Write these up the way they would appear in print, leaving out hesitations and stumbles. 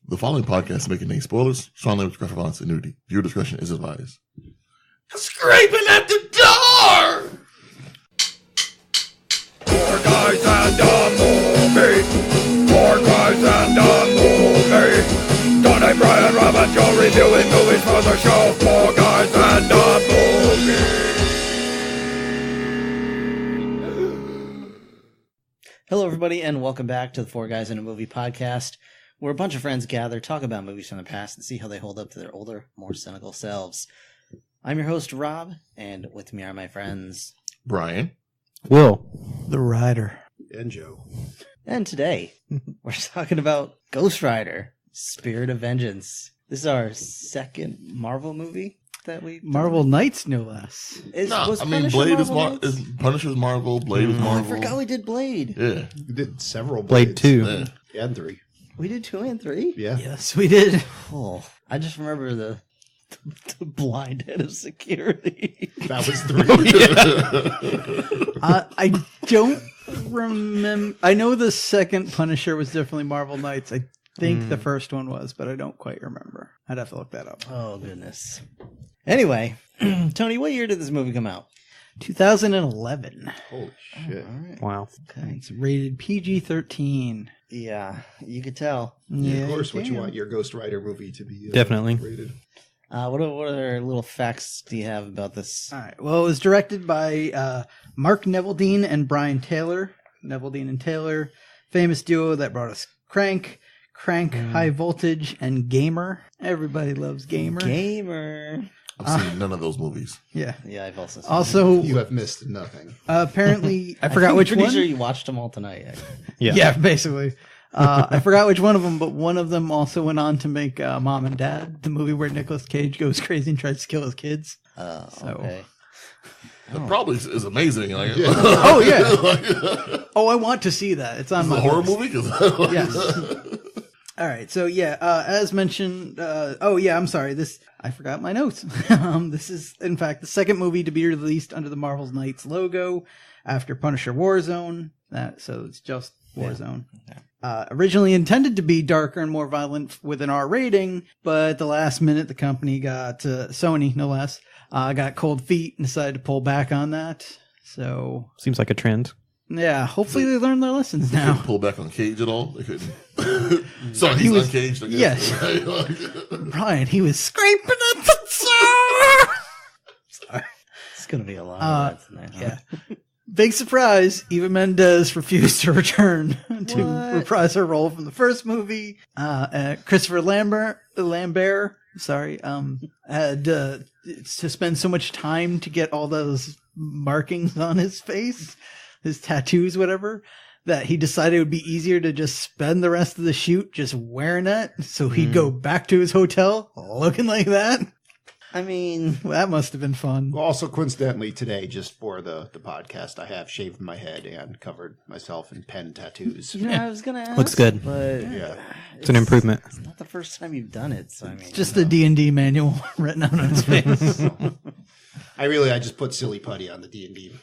The following podcast may contain spoilers, strong language, graphic violence, and nudity. Viewer discretion is advised. Scraping at the door! Four guys and a movie. Four guys and a movie. Donnie, Brian, Rob, and Joe reviewing movies for the show. Four guys and a movie. Hello, everybody, and welcome back to the Four Guys in a Movie podcast, where a bunch of friends gather, talk about movies from the past, and see how they hold up to their older, more cynical selves. I'm your host, Rob, and with me are my friends Brian. Will. The Rider. And Joe. And today, we're talking about Ghost Rider, Spirit of Vengeance. This is our second Marvel movie that we... Marvel Knights, no less. Blade Punisher is Punisher's Marvel, Blade is Marvel. I forgot we did Blade. Yeah. We did several Blade 2. Yeah. And 3. We did 2 and 3? Yeah. Yes, we did. Oh, I just remember the blind head of security. That was 3. I don't remember. I know the second Punisher was definitely Marvel Knights. I think the first one was, but I don't quite remember. I'd have to look that up. Oh, goodness. Anyway, Tony, what year did this movie come out? 2011. Holy shit. All right. Wow. Okay. It's rated PG-13. Yeah, you could tell. Yeah, of course, you what you can. want your Ghost Rider movie to be Definitely. rated. What other little facts do you have about this? All right. Well, it was directed by Mark Neveldine and Brian Taylor. Neveldine and Taylor, famous duo that brought us Crank, High Voltage, and Gamer. Everybody loves Gamer. Gamer. I've seen none of those movies. Yeah. Yeah, I've also seen Also, You have missed nothing. apparently, I forgot which pretty one. sure you watched them all tonight. Yeah, basically. I forgot which one of them, but one of them also went on to make Mom and Dad, the movie where Nicolas Cage goes crazy and tries to kill his kids. Okay. That probably is amazing. Like, Oh, yeah. Oh, I want to see that. It's on Is it my a horror list. movie? 'Cause Yes. All right. So, as mentioned, I'm sorry. I forgot my notes. This is, in fact, the second movie to be released under the Marvel's Knights logo after Punisher Warzone. So it's just Warzone. Yeah. Originally intended to be darker and more violent with an R rating, but at the last minute, the company got, Sony, no less, got cold feet and decided to pull back on that. So, Seems like a trend. yeah, hopefully they learned their lessons They now. couldn't pull back on Cage at all. They couldn't. So He he's was- uncaged. I guess. yes. Brian, he was scraping at the door. Sorry. It's going to be a lot of that tonight. Huh? Yeah. Big surprise, Eva Mendes refused to return to What? reprise her role from the first movie. Christopher Lambert, had to spend so much time to get all those markings on his face, his tattoos, whatever, that he decided it would be easier to just spend the rest of the shoot just wearing it, so he'd go back to his hotel looking like that. I mean, Well, that must have been fun. Well, also, coincidentally, today, just for the podcast, I have shaved my head and covered myself in pen tattoos. I was going to ask. Looks good. But Yeah. It's an improvement. It's not the first time you've done it, so I mean. Just the D&D manual written out on his face. I just put silly putty on the D&D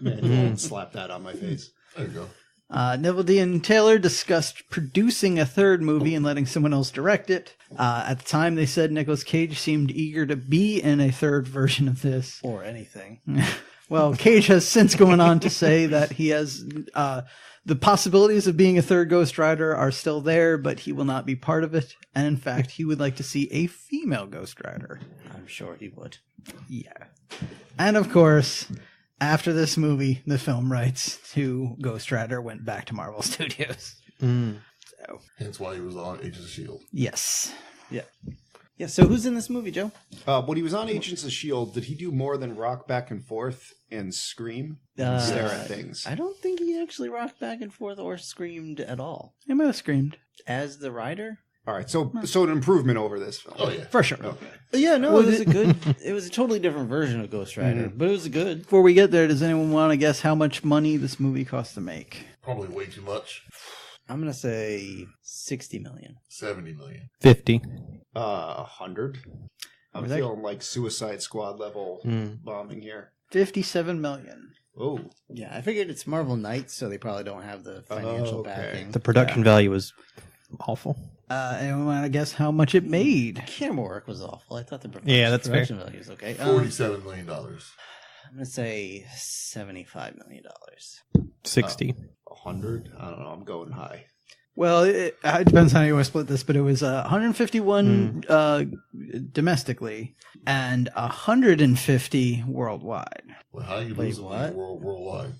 manual and slapped that on my face. There you go. Neveldine and Taylor discussed producing a third movie and letting someone else direct it. At the time, they said Nicolas Cage seemed eager to be in a third version of this. Or anything. Well, Cage has since gone on to say that he has the possibilities of being a third Ghost Rider are still there, but he will not be part of it. And in fact, he would like to see a female Ghost Rider. I'm sure he would. Yeah. And of course, after this movie, the film rights to Ghost Rider went back to Marvel Studios. So, Hence why he was on Agents of S.H.I.E.L.D. yes. Yeah, so who's in this movie, Joe? When he was on Agents of S.H.I.E.L.D., did he do more than rock back and forth and scream and stare at things? I don't think he actually rocked back and forth or screamed at all. He might have screamed. As the rider? All right, so an improvement over this film. Oh, yeah. For sure. Okay. Yeah, no, Was it was it- a good... It was a totally different version of Ghost Rider, but it was good. Before we get there, does anyone want to guess how much money this movie cost to make? Probably way too much. I'm going to say 60 million. 70 million. 50. 100. I'm Was that- feeling like Suicide Squad level bombing here. 57 million. Oh, Yeah, I figured it's Marvel Knights, so they probably don't have the financial okay. backing. The production value was awful. Anyone want to guess how much it made? Camera work was awful. I thought the production value was okay. $47 million. I'm gonna say $75 million. 60. 100? I don't know. I'm going high. Well, it depends how you want to split this, but it was 151 domestically and 150 worldwide. Well, how you Wait, losing what? worldwide?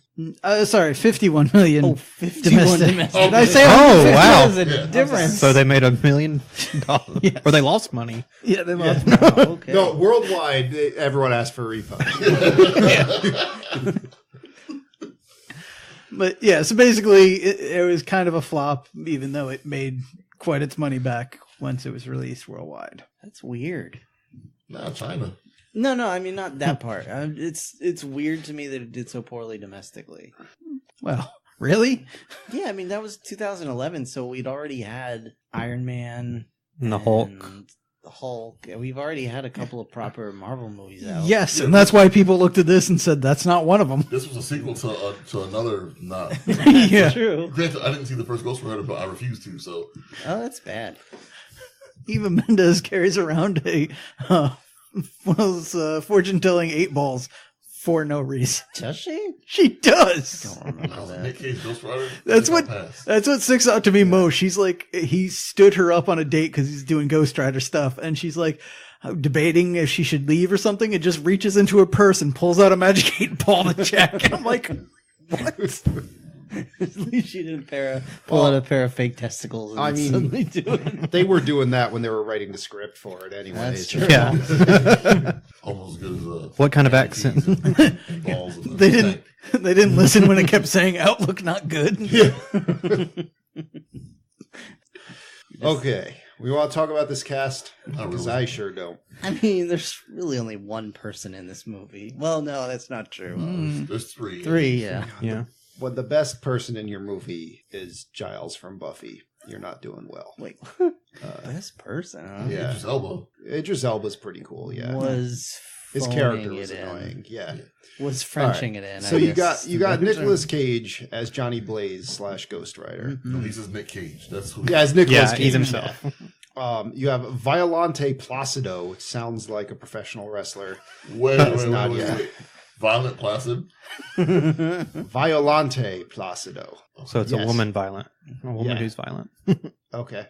Sorry, 51 million. Oh, 51 domestic. Did I say Oh, 150? wow. There's a Yeah. difference. So they made $1 million? Yes. Or they lost money. Yeah, they lost. Oh, okay. No, worldwide, everyone asked for a refund. But yeah, so basically it was kind of a flop, even though it made quite its money back once it was released worldwide. That's weird. Nah, China. No, I mean not that part. It's weird to me that it did so poorly domestically. Well, really? Yeah, I mean that was 2011, so we'd already had Iron Man And the Hulk. and the Hulk. And we've already had a couple of proper Marvel movies out. Yes, and that's why people looked at this and said that's not one of them. This was a sequel to another. Nah. Yeah. True. Granted, I didn't see the first Ghost Rider, but I refused to. So Oh, that's bad. Eva Mendes carries around a one of those fortune-telling 8 balls for no reason. Does she? She does. Don't remember that. Nick Cage Ghost Rider. That's I think what I'll pass. that's what sticks out to me most. She's like, he stood her up on a date because he's doing Ghost Rider stuff, and she's like debating if she should leave or something. It just reaches into her purse and pulls out a Magic 8 Ball to check. And I'm like, what? At least she didn't pull out a pair of fake testicles. And I mean, suddenly do it. They were doing that when they were writing the script for it anyway. That's true. Yeah. Almost as good as What kind of accent? balls. They didn't listen when it kept saying outlook not good. Yeah. Okay. We want to talk about this cast? Not Because really. I sure don't. I mean, there's really only one person in this movie. Well, no, that's not true. There's three. 3, yeah. Yeah. When the best person in your movie is Giles from Buffy, you're not doing well. Wait, best person, huh? Yeah. Idris Elba. Idris Elba's pretty cool, yeah. Was His phoning character it was in. annoying, yeah. Was Frenching it in. So I you guess. got Nicolas Cage as Johnny Blaze / Ghost Rider. No, he says Nick Cage. That's who. Yeah, as Nicolas Yeah, Cage. he's himself. You have Violante Placido, which sounds like a professional wrestler. Wait. not yet. Violent Placid. Violante Placido. So it's Yes. a woman violent. A woman Yeah. who's violent. Okay.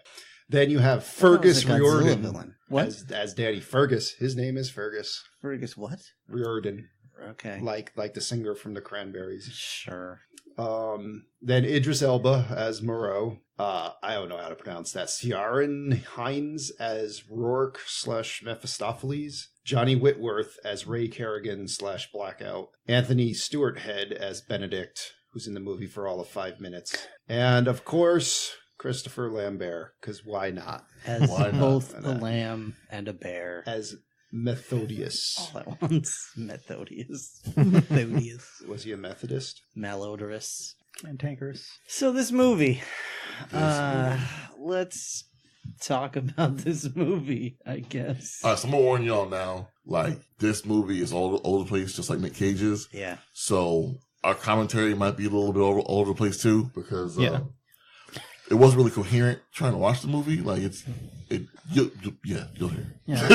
Then you have That was Fergus a Godzilla Riordan villain. What? as Danny. Fergus. His name is Fergus Fergus what? Riordan, Okay. like the singer from the Cranberries. Sure. Then Idris Elba as Moreau. I don't know how to pronounce that. Ciaran Hinds as Rourke / Mephistopheles. Johnny Whitworth as Ray Kerrigan / Blackout. Anthony Stewart Head as Benedict, who's in the movie for all of 5 minutes. And of course, Christopher Lambert, because why not? As Why not? both Why a not? lamb and a bear. As Methodius. All at once. Methodius. Methodius. Was he a Methodist? Malodorous. Cantankerous. So this movie. Let's talk about this movie, I guess. All right, so I'm gonna warn y'all now. Like, this movie is all over the place, just like Nick Cage's. Yeah. So our commentary might be a little bit all over the place too, because Yeah. it wasn't really coherent trying to watch the movie. Like, you'll hear. Yeah.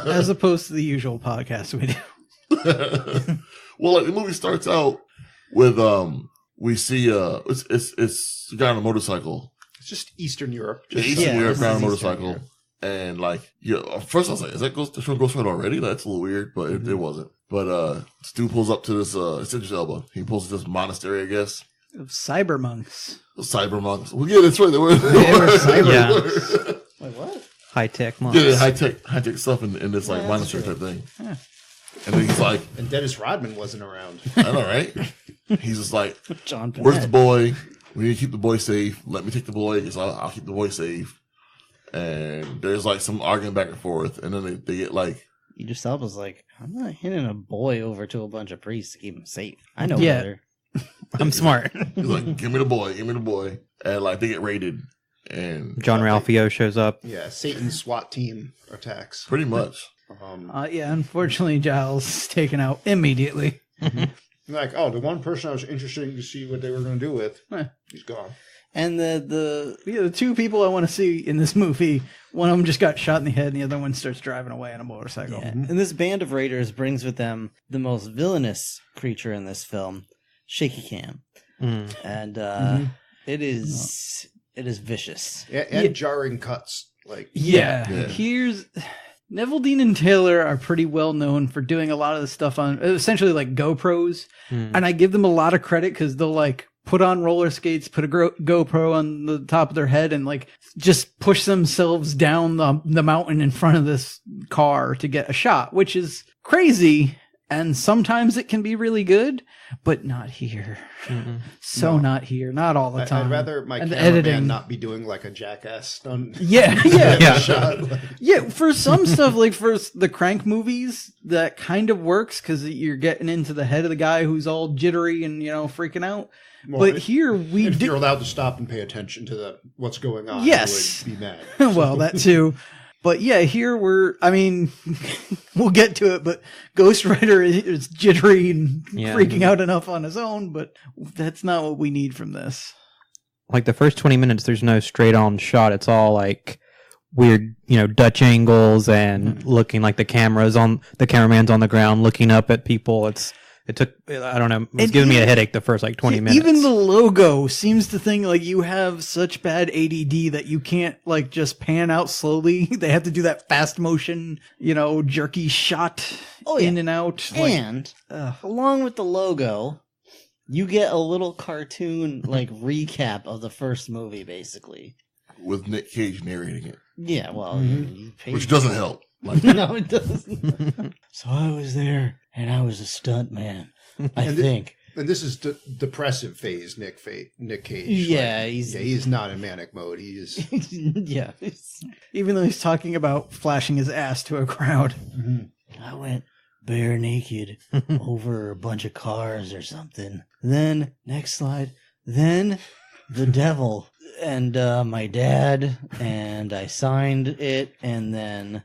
As opposed to the usual podcast we do. Well, like, the movie starts out with we see it's a guy on a motorcycle. It's just Eastern Europe. Yeah, Just Eastern Europe this guy on a is Eastern motorcycle. Europe. And like, yeah, first I was like, is that Ghost Rider already? That's a little weird, but it wasn't. But this dude pulls up to this it's Idris Elba. He pulls to this monastery, I guess. Of cyber monks. The cyber monks. Well, yeah, that's right. They were cyber Yeah. were. Wait, what? High tech monks. Yeah, high tech stuff in this like Yeah, that's monastery true. type thing. Yeah. And then he's like, And Dennis Rodman wasn't around. I know, right? He's just like, John where's the Bennett. boy? We need to keep the boy safe. Let me take the boy, because I'll keep the boy safe. And there's like some arguing back and forth, and then they get like, Idris Elba's like, I'm not handing a boy over to a bunch of priests to keep him safe. I know Yeah. better. I'm smart. he's like, give me the boy, and like they get raided, and John Ralphio shows up. Yeah, Satan's SWAT team attacks. pretty much. Yeah, unfortunately, Giles is taken out immediately. Like, oh, the one person I was interested to see what they were going to do with, Huh. he's gone. And The two people I want to see in this movie, one of them just got shot in the head, and the other one starts driving away on a motorcycle. yeah. And this band of raiders brings with them the most villainous creature in this film, Shaky Cam. And it is vicious. And jarring cuts. Like Yeah. Yeah. Here's Neville, Dean, and Taylor are pretty well known for doing a lot of the stuff on essentially like GoPros, and I give them a lot of credit because they'll like put on roller skates, put a GoPro on the top of their head, and like just push themselves down the mountain in front of this car to get a shot, which is crazy. And sometimes it can be really good, but not here. No. Not here. Not all the time. I'd rather my And the cameraman editing. not be doing like a jackass stunt. Yeah. Yeah. Shot. Yeah, for some stuff, like for the Crank movies, that kind of works because you're getting into the head of the guy who's all jittery and, freaking out. Well, But here we if do. you're allowed to stop and pay attention to what's going on, Yes. you would be mad. Well, that too. But yeah, here we'll get to it, but Ghost Rider is jittery and Yeah. freaking out enough on his own, but that's not what we need from this. Like the first 20 minutes, there's no straight on shot. It's all like weird, Dutch angles and looking like the cameraman's on the ground looking up at people. It took, I don't know, it was And giving me a even- headache the first like 20 minutes. Even the logo seems to think like you have such bad ADD that you can't like just pan out slowly. They have to do that fast motion, jerky shot in and out. And along with the logo, you get a little cartoon like recap of the first movie, basically. With Nick Cage narrating it, Yeah, well, you paid which doesn't help. Like, no, it doesn't. So I was there, and I was a stunt man. I think. And this is depressive phase Nick Cage. Yeah, Like, he's not in manic mode. He's yeah. Even though he's talking about flashing his ass to a crowd. I went bare naked over a bunch of cars or something. Then next slide. Then the devil and my dad, and I signed it, and then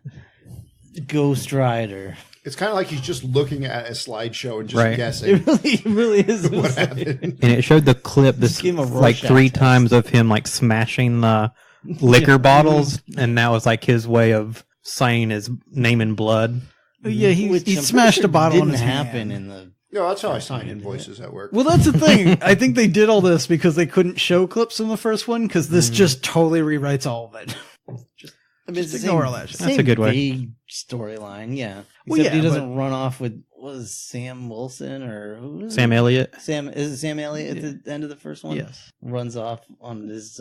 Ghost Rider. It's kind of like he's just looking at a slideshow and just Right. guessing It really is. what happened. And it showed the clip this give him a like Rorschach 3 test. times of him like smashing the liquor bottles, and now it's like his way of signing his name in blood. Yeah, he Which I'm pretty smashed sure a bottle in didn't his happen hand. in the. No, that's how I sign invoices at work. Well, that's the thing. I think they did all this because they couldn't show clips from the first one because this just totally rewrites all of it. I mean, Just it's the ignore same- all that shit. That's a same good way. vague storyline, yeah. Well, Except yeah, he doesn't run off with Sam Wilson or who is Sam it? Elliott. Is it Sam Elliott at the end of the first one? Yes. Runs off on his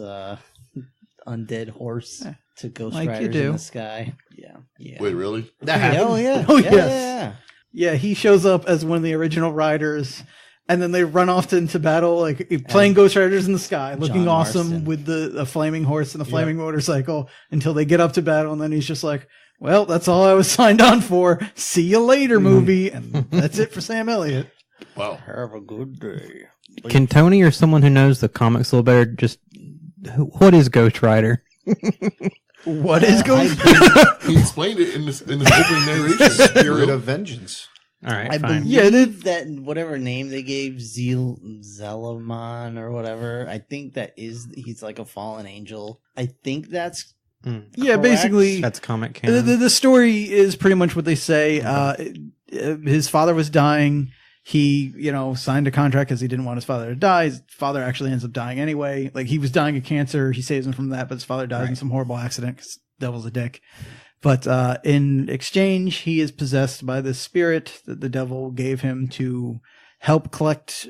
undead horse Yeah. to Ghost Like you Riders do. in the sky. Yeah. Yeah. wait, really? That happened. Oh yeah. Oh, yeah, yes. yeah. Yeah, he shows up as one of the original riders, and then they run off into battle, like playing Ghost Riders in the sky, looking John awesome Marston. with the flaming horse and the flaming motorcycle until they get up to battle, and then he's just like, well, that's all I was signed on for. See you later, movie. And that's it for Sam Elliott. Wow. Have a good day. Can Tony or someone who knows the comics a little better just what is Ghost Rider? What is going He explained it in this opening narration. Spirit of vengeance. All right, I fine. believe that whatever name they gave Zelaman or whatever, I think he's like a fallen angel. I think that's Yeah, correct. basically, That's comic the, canon. the story is pretty much what they say. His father was dying. He, signed a contract because he didn't want his father to die. His father actually ends up dying anyway. Like, he was dying of cancer. He saves him from that, but his father dies in some horrible accident because devil's a dick. But in exchange, he is possessed by this spirit that the devil gave him to help collect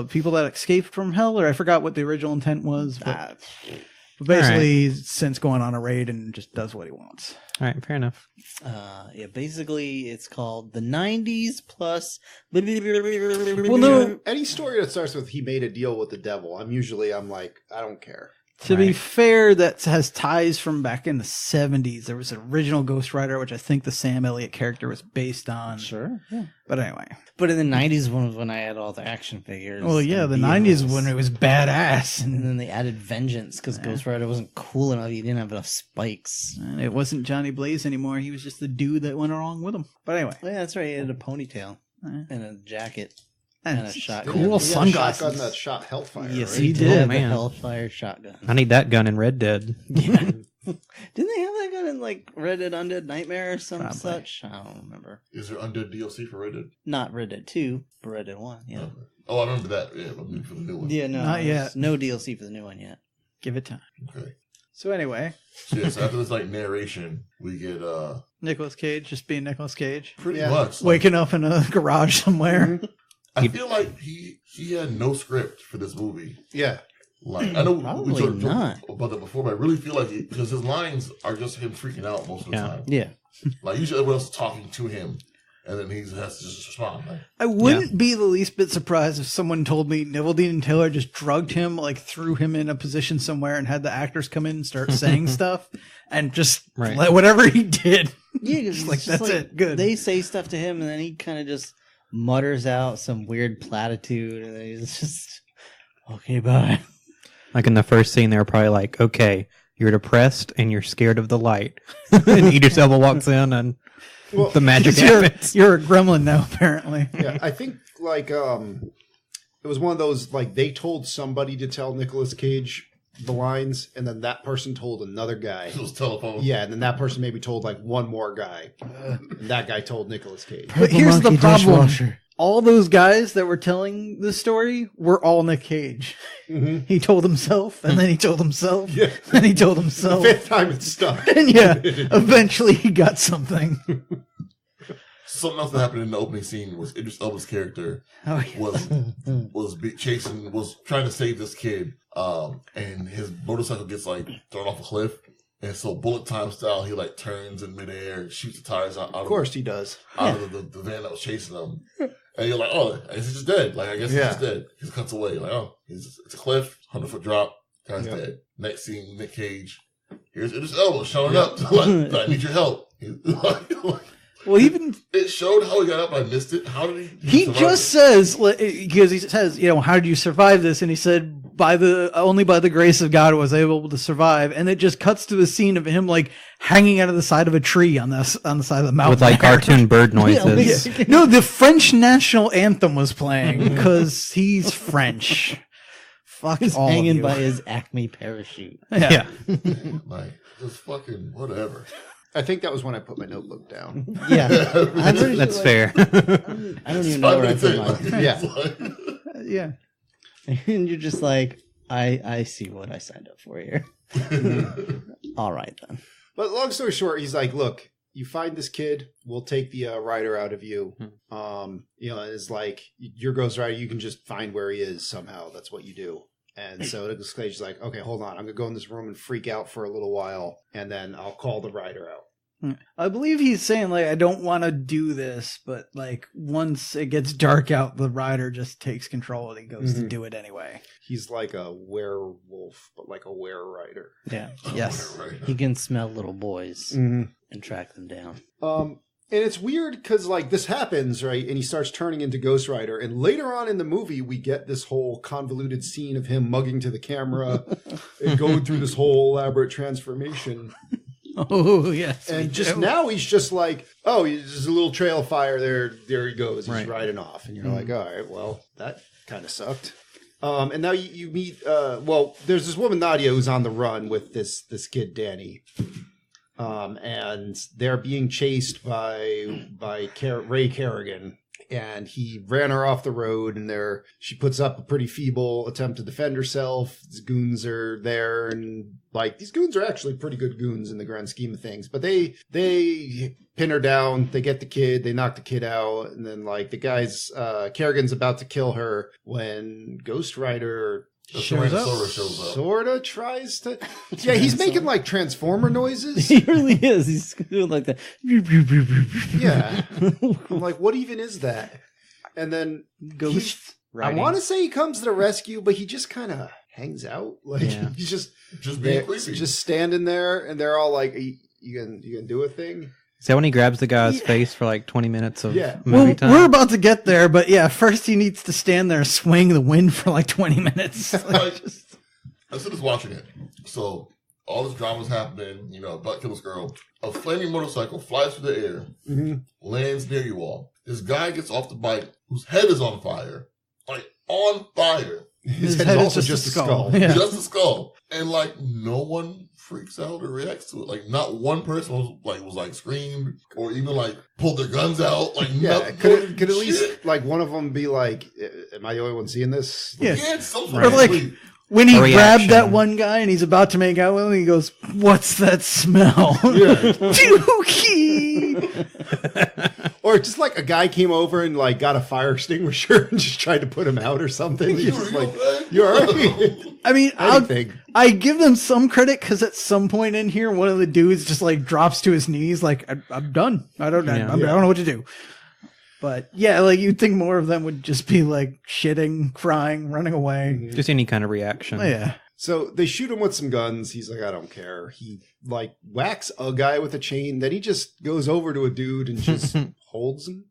people that escaped from hell, or I forgot what the original intent was. But basically, he's since going on a raid and just does what he wants. All right, fair enough. Yeah, basically it's called the 90s plus. Well, no, Any story that starts with he made a deal with the devil, I'm like, I don't care. to be fair, that has ties from back in the 70s. There was an original Ghost Rider, which I think the Sam Elliott character was based on. Sure. Yeah. But anyway. But in the 90s was when I had all the action figures. Well, yeah, and the vehicles. 90s when it was badass. And then they added Vengeance because Ghost Rider wasn't cool enough. He didn't have enough spikes. And it wasn't Johnny Blaze anymore. He was just the dude that went along with him. But anyway. Oh, yeah, that's right. He had a ponytail and a jacket. and a shotgun. Cool He had a sunglasses. shotgun that shot hellfire. Yes, right? he did. Yeah, the man. Hellfire shotgun. I need that gun in Red Dead. Didn't they have that gun in like Red Dead Undead Nightmare or some Probably. such? I don't remember. Is there Undead DLC for Red Dead? Not Red Dead 2, but Red Dead 1. Yeah. Okay. Oh, I remember that. Yeah, but maybe for the new one. Yeah, no. Not yet. there's No DLC for the new one yet. Give it time. Okay. So anyway, So, yeah, so after this like narration, we get Nicolas Cage just being Nicolas Cage. pretty Yeah. much like, Waking up in a garage somewhere. I feel like he had no script for this movie. Yeah. Like I know Probably we talked not. about that before, but I really feel like because his lines are just him freaking out most of the Yeah. time. Yeah. Like usually everyone else is talking to him, and then he has to just respond. Like, I wouldn't be the least bit surprised if someone told me Neville and Taylor just drugged him, like threw him in a position somewhere and had the actors come in and start saying stuff and just Right. let whatever he did. Yeah, 'cause Just it's like, just that's it, good. They say stuff to him, and then he kind of just mutters out some weird platitude, and then he's just, okay, bye. Like in the first scene, they were probably like, "Okay, you're depressed and you're scared of the light." And Idris Elba walks in, and Well, the magic you're, happens. you're a gremlin now, apparently. yeah, I think like it was one of those like they told somebody to tell Nicolas Cage the lines, and then that person told another guy. it was telephone. Yeah, and then that person maybe told like one more guy. And that guy told Nicolas Cage. But here's the problem. All those guys that were telling this story were all Nick Cage. Mm-hmm. He told himself, and then he told himself, Yeah. and he told The himself. fifth time it stuck. And yeah, eventually he got something. Something else that happened in the opening scene was Idris Elba's character Oh, yeah. was trying to save this kid, and his motorcycle gets like thrown off a cliff, and so bullet time style, he like turns in midair and shoots the tires out Of course he does. of the van that was chasing him, and you're like, oh, I guess he's just dead. Like I guess he's just dead. He cuts away, like it's a cliff, 100-foot drop, guy's dead. Next scene, Nick Cage, here's Idris Elba showing up, like, I need your help. Well, even It showed how he got up. I missed it. How did he? he survive just it? says, because he says, how did you survive this? And he said, only by the grace of God was I able to survive. And it just cuts to the scene of him like hanging out of the side of a tree on the side of the mountain With like there. cartoon bird noises. Yeah. No, the French national anthem was playing because he's French. Fuck He's all hanging of you. by his Acme parachute. Yeah. Like just fucking whatever. I think that was when I put my notebook down. Yeah. I'm pretty That's sure, fair. I don't even know where I put mine. Yeah. Yeah. And you're just like, I see what I signed up for here. All right, then. But long story short, he's like, look, you find this kid, we'll take the rider out of you. It's like, your Ghost Rider, you can just find where he is somehow. That's what you do. And so Nicolas Cage is like, okay, hold on. I'm going to go in this room and freak out for a little while, and then I'll call the rider out. I believe he's saying, like, I don't want to do this, but, like, once it gets dark out, the rider just takes control and he goes to do it anyway. He's like a werewolf, but like a were-rider. Yeah. Yes. Right. He can smell little boys and track them down. And it's weird because, like, this happens, right? And he starts turning into Ghost Rider. And later on in the movie, we get this whole convoluted scene of him mugging to the camera and going through this whole elaborate transformation. Oh, yes. And we just do. now he's just like, oh, there's a little trail of fire there. There he goes. He's Right. riding off. And you're like, all right, well, that kind of sucked. And now you meet, there's this woman, Nadia, who's on the run with this kid, Danny. And they're being chased by Ray Kerrigan, and he ran her off the road, and she puts up a pretty feeble attempt to defend herself. These goons are there, and like these goons are actually pretty good goons in the grand scheme of things, but they pin her down, they get the kid, they knock the kid out, and then like the guy's Kerrigan's about to kill her when Ghost Rider The Shows up. Tyrannosaurus shows up. sorta tries to. Yeah, he's making like Transformer noises. He really is. He's doing like that. Yeah. I'm like, what even is that? And then Ghost I want to say he comes to the rescue, but he just kind of hangs out. Like Yeah. he's just Just being there, creepy. just standing there, and they're all like, "You gonna do a thing?" Is that when he grabs the guy's face for like 20 minutes of Yeah. movie Well, time? we're about to get there, but yeah, first he needs to stand there and swing the wind for like 20 minutes. Like, I was just watching it. So all this drama's happening. Butt kills girl. A flaming motorcycle flies through the air, lands near you all. This guy gets off the bike, whose head is on fire, like on fire. His head is also just a skull. Yeah. Just a skull. And like no one freaks out or reacts to it. Like not one person was screamed or even like pulled their guns out. Like Yeah, could at least like one of them be like, "Am I the only one seeing this?" Yeah. Or like when he A grabbed reaction. that one guy and he's about to make out with him, he goes, "What's that smell?" Yeah. Dookie. Or just like a guy came over and like got a fire extinguisher and just tried to put him out or something. He's just like, "You're all right." I mean, Anything. I give them some credit because at some point in here, one of the dudes just like drops to his knees, like, I'm done. I don't know what to do. But yeah, like you'd think more of them would just be like shitting, crying, running away. Just any kind of reaction. Yeah. So they shoot him with some guns. He's like, "I don't care." He like whacks a guy with a chain. Then he just goes over to a dude and just holds him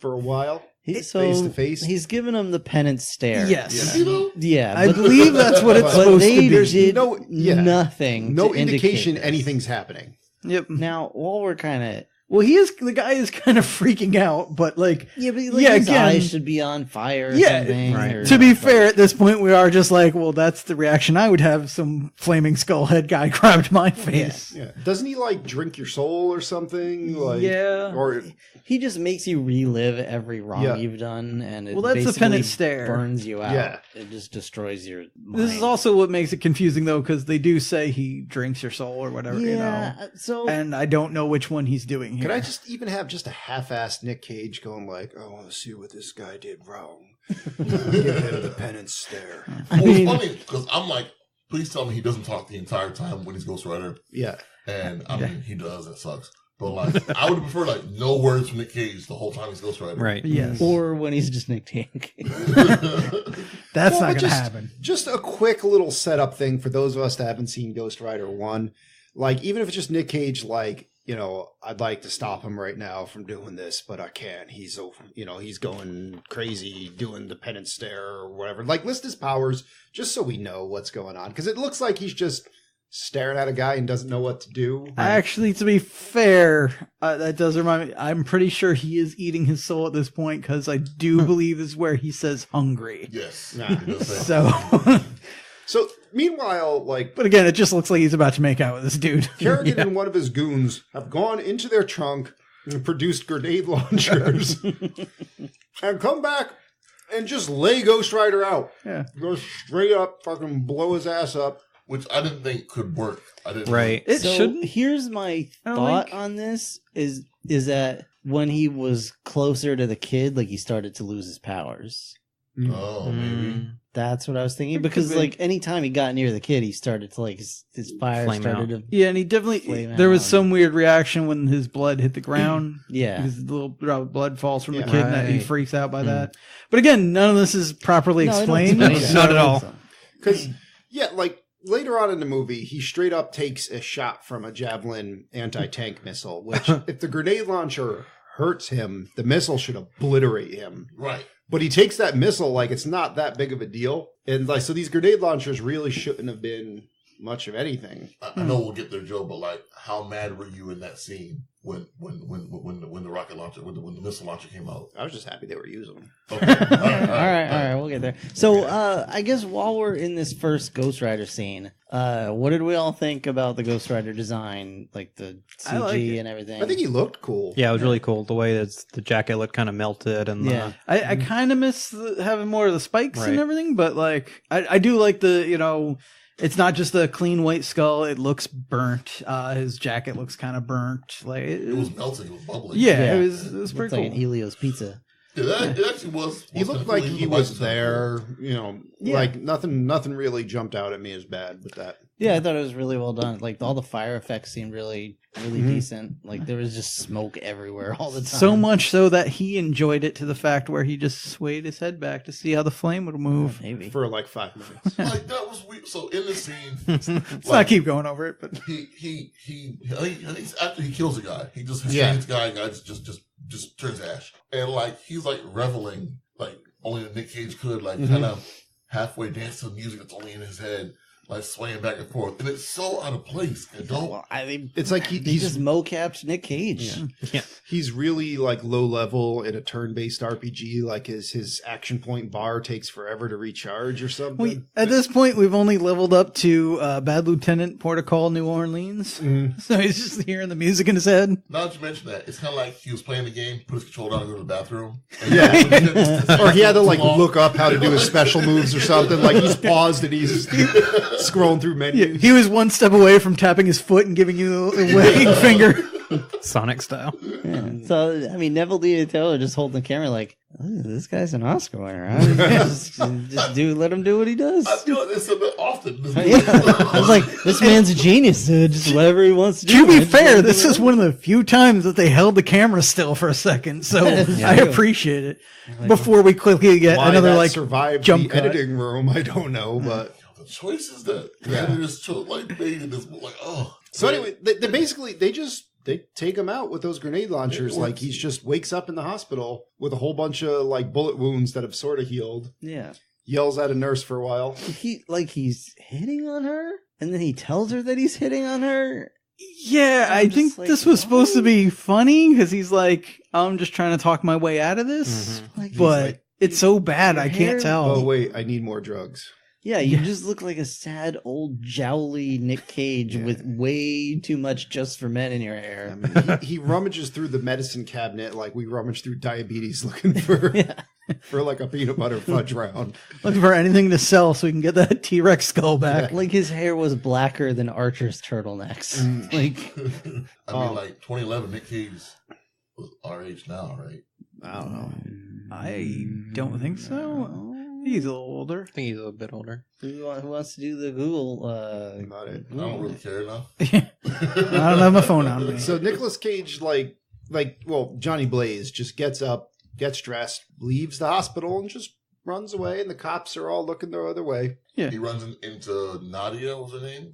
for a while. Face to face. He's giving him the penance stare. Yes. Yeah. I but- believe that's what it's but supposed they to be. did No nothing. to indication indicate this. anything's happening. Yep. Now, while we're kind of Well, the guy is kind of freaking out, but like, but his again, eyes should be on fire. Or something, right. or- to be fair, at this point, we are just like, well, that's the reaction I would have if some flaming skull head guy grabbed my face. Yeah. Doesn't he like drink your soul or something? Like, Yeah. Or he just makes you relive every wrong Yeah. you've done, and it Well, that's the basically penance stare. burns you out. Yeah. It just destroys your mind. This is also what makes it confusing, though, because they do say he drinks your soul or whatever, you know. So And I don't know which one he's doing here. could I just even have just a half-assed Nick Cage going like, "I want to see what this guy did wrong. Give him the penance stare." Well, it's funny because I'm like, please tell me he doesn't talk the entire time when he's Ghost Rider. Yeah. And I mean, he does. That sucks. But like, I would prefer like no words from Nick Cage the whole time he's Ghost Rider. Right. Yes. or when he's just Nick Tank. That's Well, not but going to happen. Just a quick little setup thing for those of us that haven't seen Ghost Rider 1. Like, even if it's just Nick Cage, like, you know, I'd like to stop him right now from doing this, but I can't. He's over, you know, he's going crazy doing the penance stare or whatever. Like, list his powers just so we know what's going on. Because it looks like he's just staring at a guy and doesn't know what to do. Actually, to be fair, that does remind me, I'm pretty sure he is eating his soul at this point, because I do believe this is where he says hungry. Yes. Nah. He does say. So, So, meanwhile, like, but again, it just looks like he's about to make out with this dude. Kerrigan and one of his goons have gone into their trunk and produced grenade launchers and come back and just lay Ghost Rider out. Yeah. Go straight up, fucking blow his ass up. Which I didn't think could work. I didn't. Right. It So shouldn't. here's my I don't thought think- on this is that when he was closer to the kid, like he started to lose his powers. Oh, maybe. That's what I was thinking, It could because be. like anytime he got near the kid, he started to like his fire Flame started out. to Yeah, and he definitely, Flame there was out. some weird reaction when his blood hit the ground. yeah. Because the little drop of blood falls from the Yeah. kid and that he Right. freaks out by that. But again, none of this is properly No, they don't explained. explain it. Not at all. Because, yeah, like, later on in the movie, he straight up takes a shot from a Javelin anti-tank missile, which, if the grenade launcher hurts him, the missile should obliterate him. Right. But he takes that missile like it's not that big of a deal. And, like, so these grenade launchers really shouldn't have been much of anything. I know we'll get there, Joe, but like, how mad were you in that scene when the rocket launcher, when the missile launcher came out? I was just happy they were using them. Okay. all right, we'll get there. So, I guess while we're in this first Ghost Rider scene, what did we all think about the Ghost Rider design, like the I like CG it. and everything? I think he looked cool. Yeah, it was really cool. The way that the jacket looked kind of melted and Yeah. I kind of miss having more of the spikes and Right. everything, but like I do like the, you know, it's not just a clean white skull. It looks burnt. His jacket looks kind of burnt. Like It was melting. It was bubbling. yeah, Yeah. it was Looked pretty like cool. an Helios pizza. Yeah, it actually was. He looked like he was there, you know, Yeah. like nothing really jumped out at me as bad with that. Yeah, I thought it was really well done. Like all the fire effects seemed really Mm-hmm. decent. Like there was just smoke everywhere all the time. So much so that he enjoyed it to the fact where he just swayed his head back to see how the flame would move. Maybe. For like 5 minutes. Like that was weird. So in the scene, Let's not keep going over it, but he I think after he kills a guy, he just Yeah. shoots the guy, and guy just turns ash, and like he's like reveling, like only Nick Cage could, like kind of halfway dance to the music that's only in his head, like swaying back and forth, and it's so out of place. And don't. Well, I mean, It's like he he's just mocapped Nick Cage. Yeah. he's really like low level in a turn-based RPG. Like his action point bar takes forever to recharge or something. At this point, we've only leveled up to Bad Lieutenant, Port of Call, New Orleans. So he's just hearing the music in his head. Now that you mention that, it's kind of like he was playing the game, put his controller down, and go to the bathroom. And Yeah. Or he had to like Too long. look up how to do his special moves or something. Like he's paused and he's scrolling through menus. He was one step away from tapping his foot and giving you a wagging finger. Sonic style. Yeah. So, I mean, Neville Taylor just holding the camera like, "Ooh, this guy's an Oscar winner. Huh? just let him do what he does. I feel like this a bit often. Yeah. I was like, this man's a genius, dude. Just whatever he wants to do. To be man. Just let fair, him this do is it. one of the few times that they held the camera still for a second, so I appreciate it. Before we quickly get Why another that like survived jump the cut. editing room, I don't know, but The choices that the editors chose, like made in this, like, oh. so anyway, they basically they take him out with those grenade launchers. Like he's just wakes up in the hospital with a whole bunch of like bullet wounds that have sort of healed. Yeah. Yells at a nurse for a while. He's hitting on her, and then he tells her that he's hitting on her. Yeah, I'm I just think like, this was supposed to why? be funny because he's like, I'm just trying to talk my way out of this, Like, but like, it's so bad I your can't hair- tell. Oh wait, I need more drugs. yeah, you just look like a sad old jowly Nick Cage with way too much Just for Men in your hair. I mean, he rummages through the medicine cabinet like we rummage through diabetes looking for for like a peanut butter fudge round. Looking for anything to sell so we can get that T-Rex skull back. Like his hair was blacker than Archer's turtlenecks. Like, I mean, like 2011, Nick Cage was our age now, right? I don't know. I don't think so. He's a little older. I think he's a little bit older. who wants to do the Google? Not it. I don't really care enough. I don't have my phone on me. So Nicolas Cage, well, Johnny Blaze just gets up, gets dressed, leaves the hospital, and just runs away. And the cops are all looking the other way. He runs into Nadia, was her name?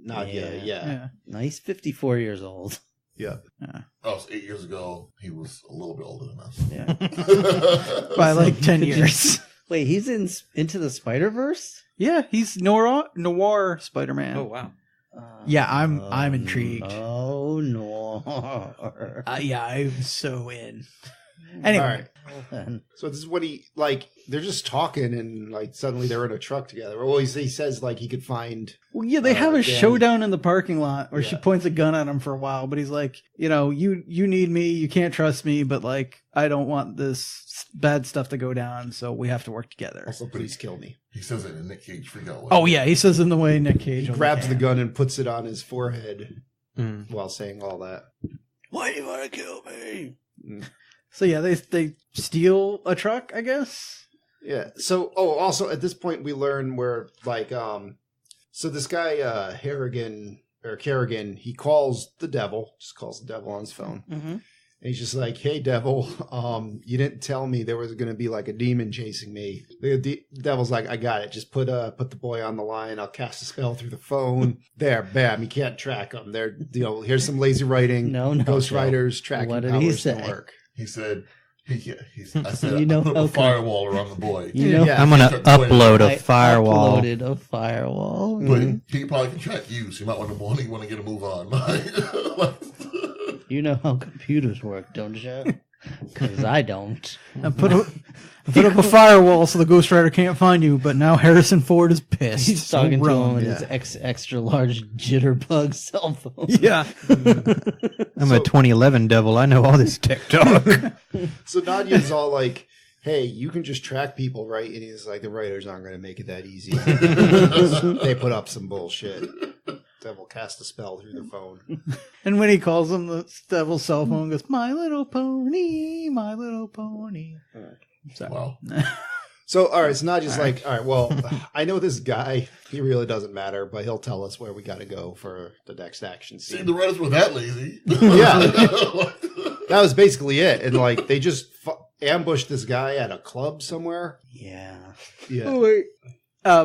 Nadia, yeah. No, he's 54 years old. Yeah. Oh, so 8 years ago, he was a little bit older than us. Yeah. By like 10 years. Wait, he's in Into the Spider-Verse? Yeah, he's noir Spider-Man. Oh wow. Yeah, I'm intrigued. Oh no! Yeah, I'm so in. Anyway, All right. So this is what they're just talking and like suddenly they're in a truck together. Well, he says like he could find. well, yeah, they have a Dan. showdown in the parking lot where she Yeah. points a gun at him for a while, but he's like, you need me, you can't trust me, but like, I don't want this bad stuff to go down, so we have to work together. Also, please kill me. He says it in Nick Cage freak out. Oh yeah, he says in the way Nick Cage He only grabs can. the gun and puts it on his forehead Mm. while saying all that. Why do you want to kill me? So yeah, they steal a truck, I guess. Yeah. So, also at this point we learn where so this guy Kerrigan, he calls the devil on his phone. Mm-hmm. And he's just like, "Hey, devil, you didn't tell me there was going to be like a demon chasing me." The devil's like, "I got it. Just put the boy on the line. I'll cast a spell through the phone. There, bam. You can't track them. There, here's some lazy writing. No, Ghost Joe. Riders tracking What did he powers don't say? work." He said, I said, You know I put how a firewall around the boy. You know, Yeah. I'm gonna upload I a firewall. uploaded a firewall. But he probably can track you, so you might want to get a move on. You know how computers work, don't you? Because I don't. I put up a firewall so the Ghost Rider can't find you, but now Harrison Ford is pissed. He's So talking to him run. with his extra large jitterbug cell phone. Yeah. I'm a 2011 devil. I know all this TikTok. So Nadia's all like, "Hey, you can just track people, right?" And he's like, "The writers aren't going to make it that easy. They put up some bullshit." Devil cast a spell through the phone. And when he calls him, the devil's cell phone goes, "My little pony, my little pony." So, Wow. So, all right, so Nadia's like, "All right, well, I know this guy. He really doesn't matter, but he'll tell us where we got to go for the next action See, scene." the writers were that lazy. Yeah. That was basically it. And like, they just ambushed this guy at a club somewhere. Yeah. Yeah. Oh, wait.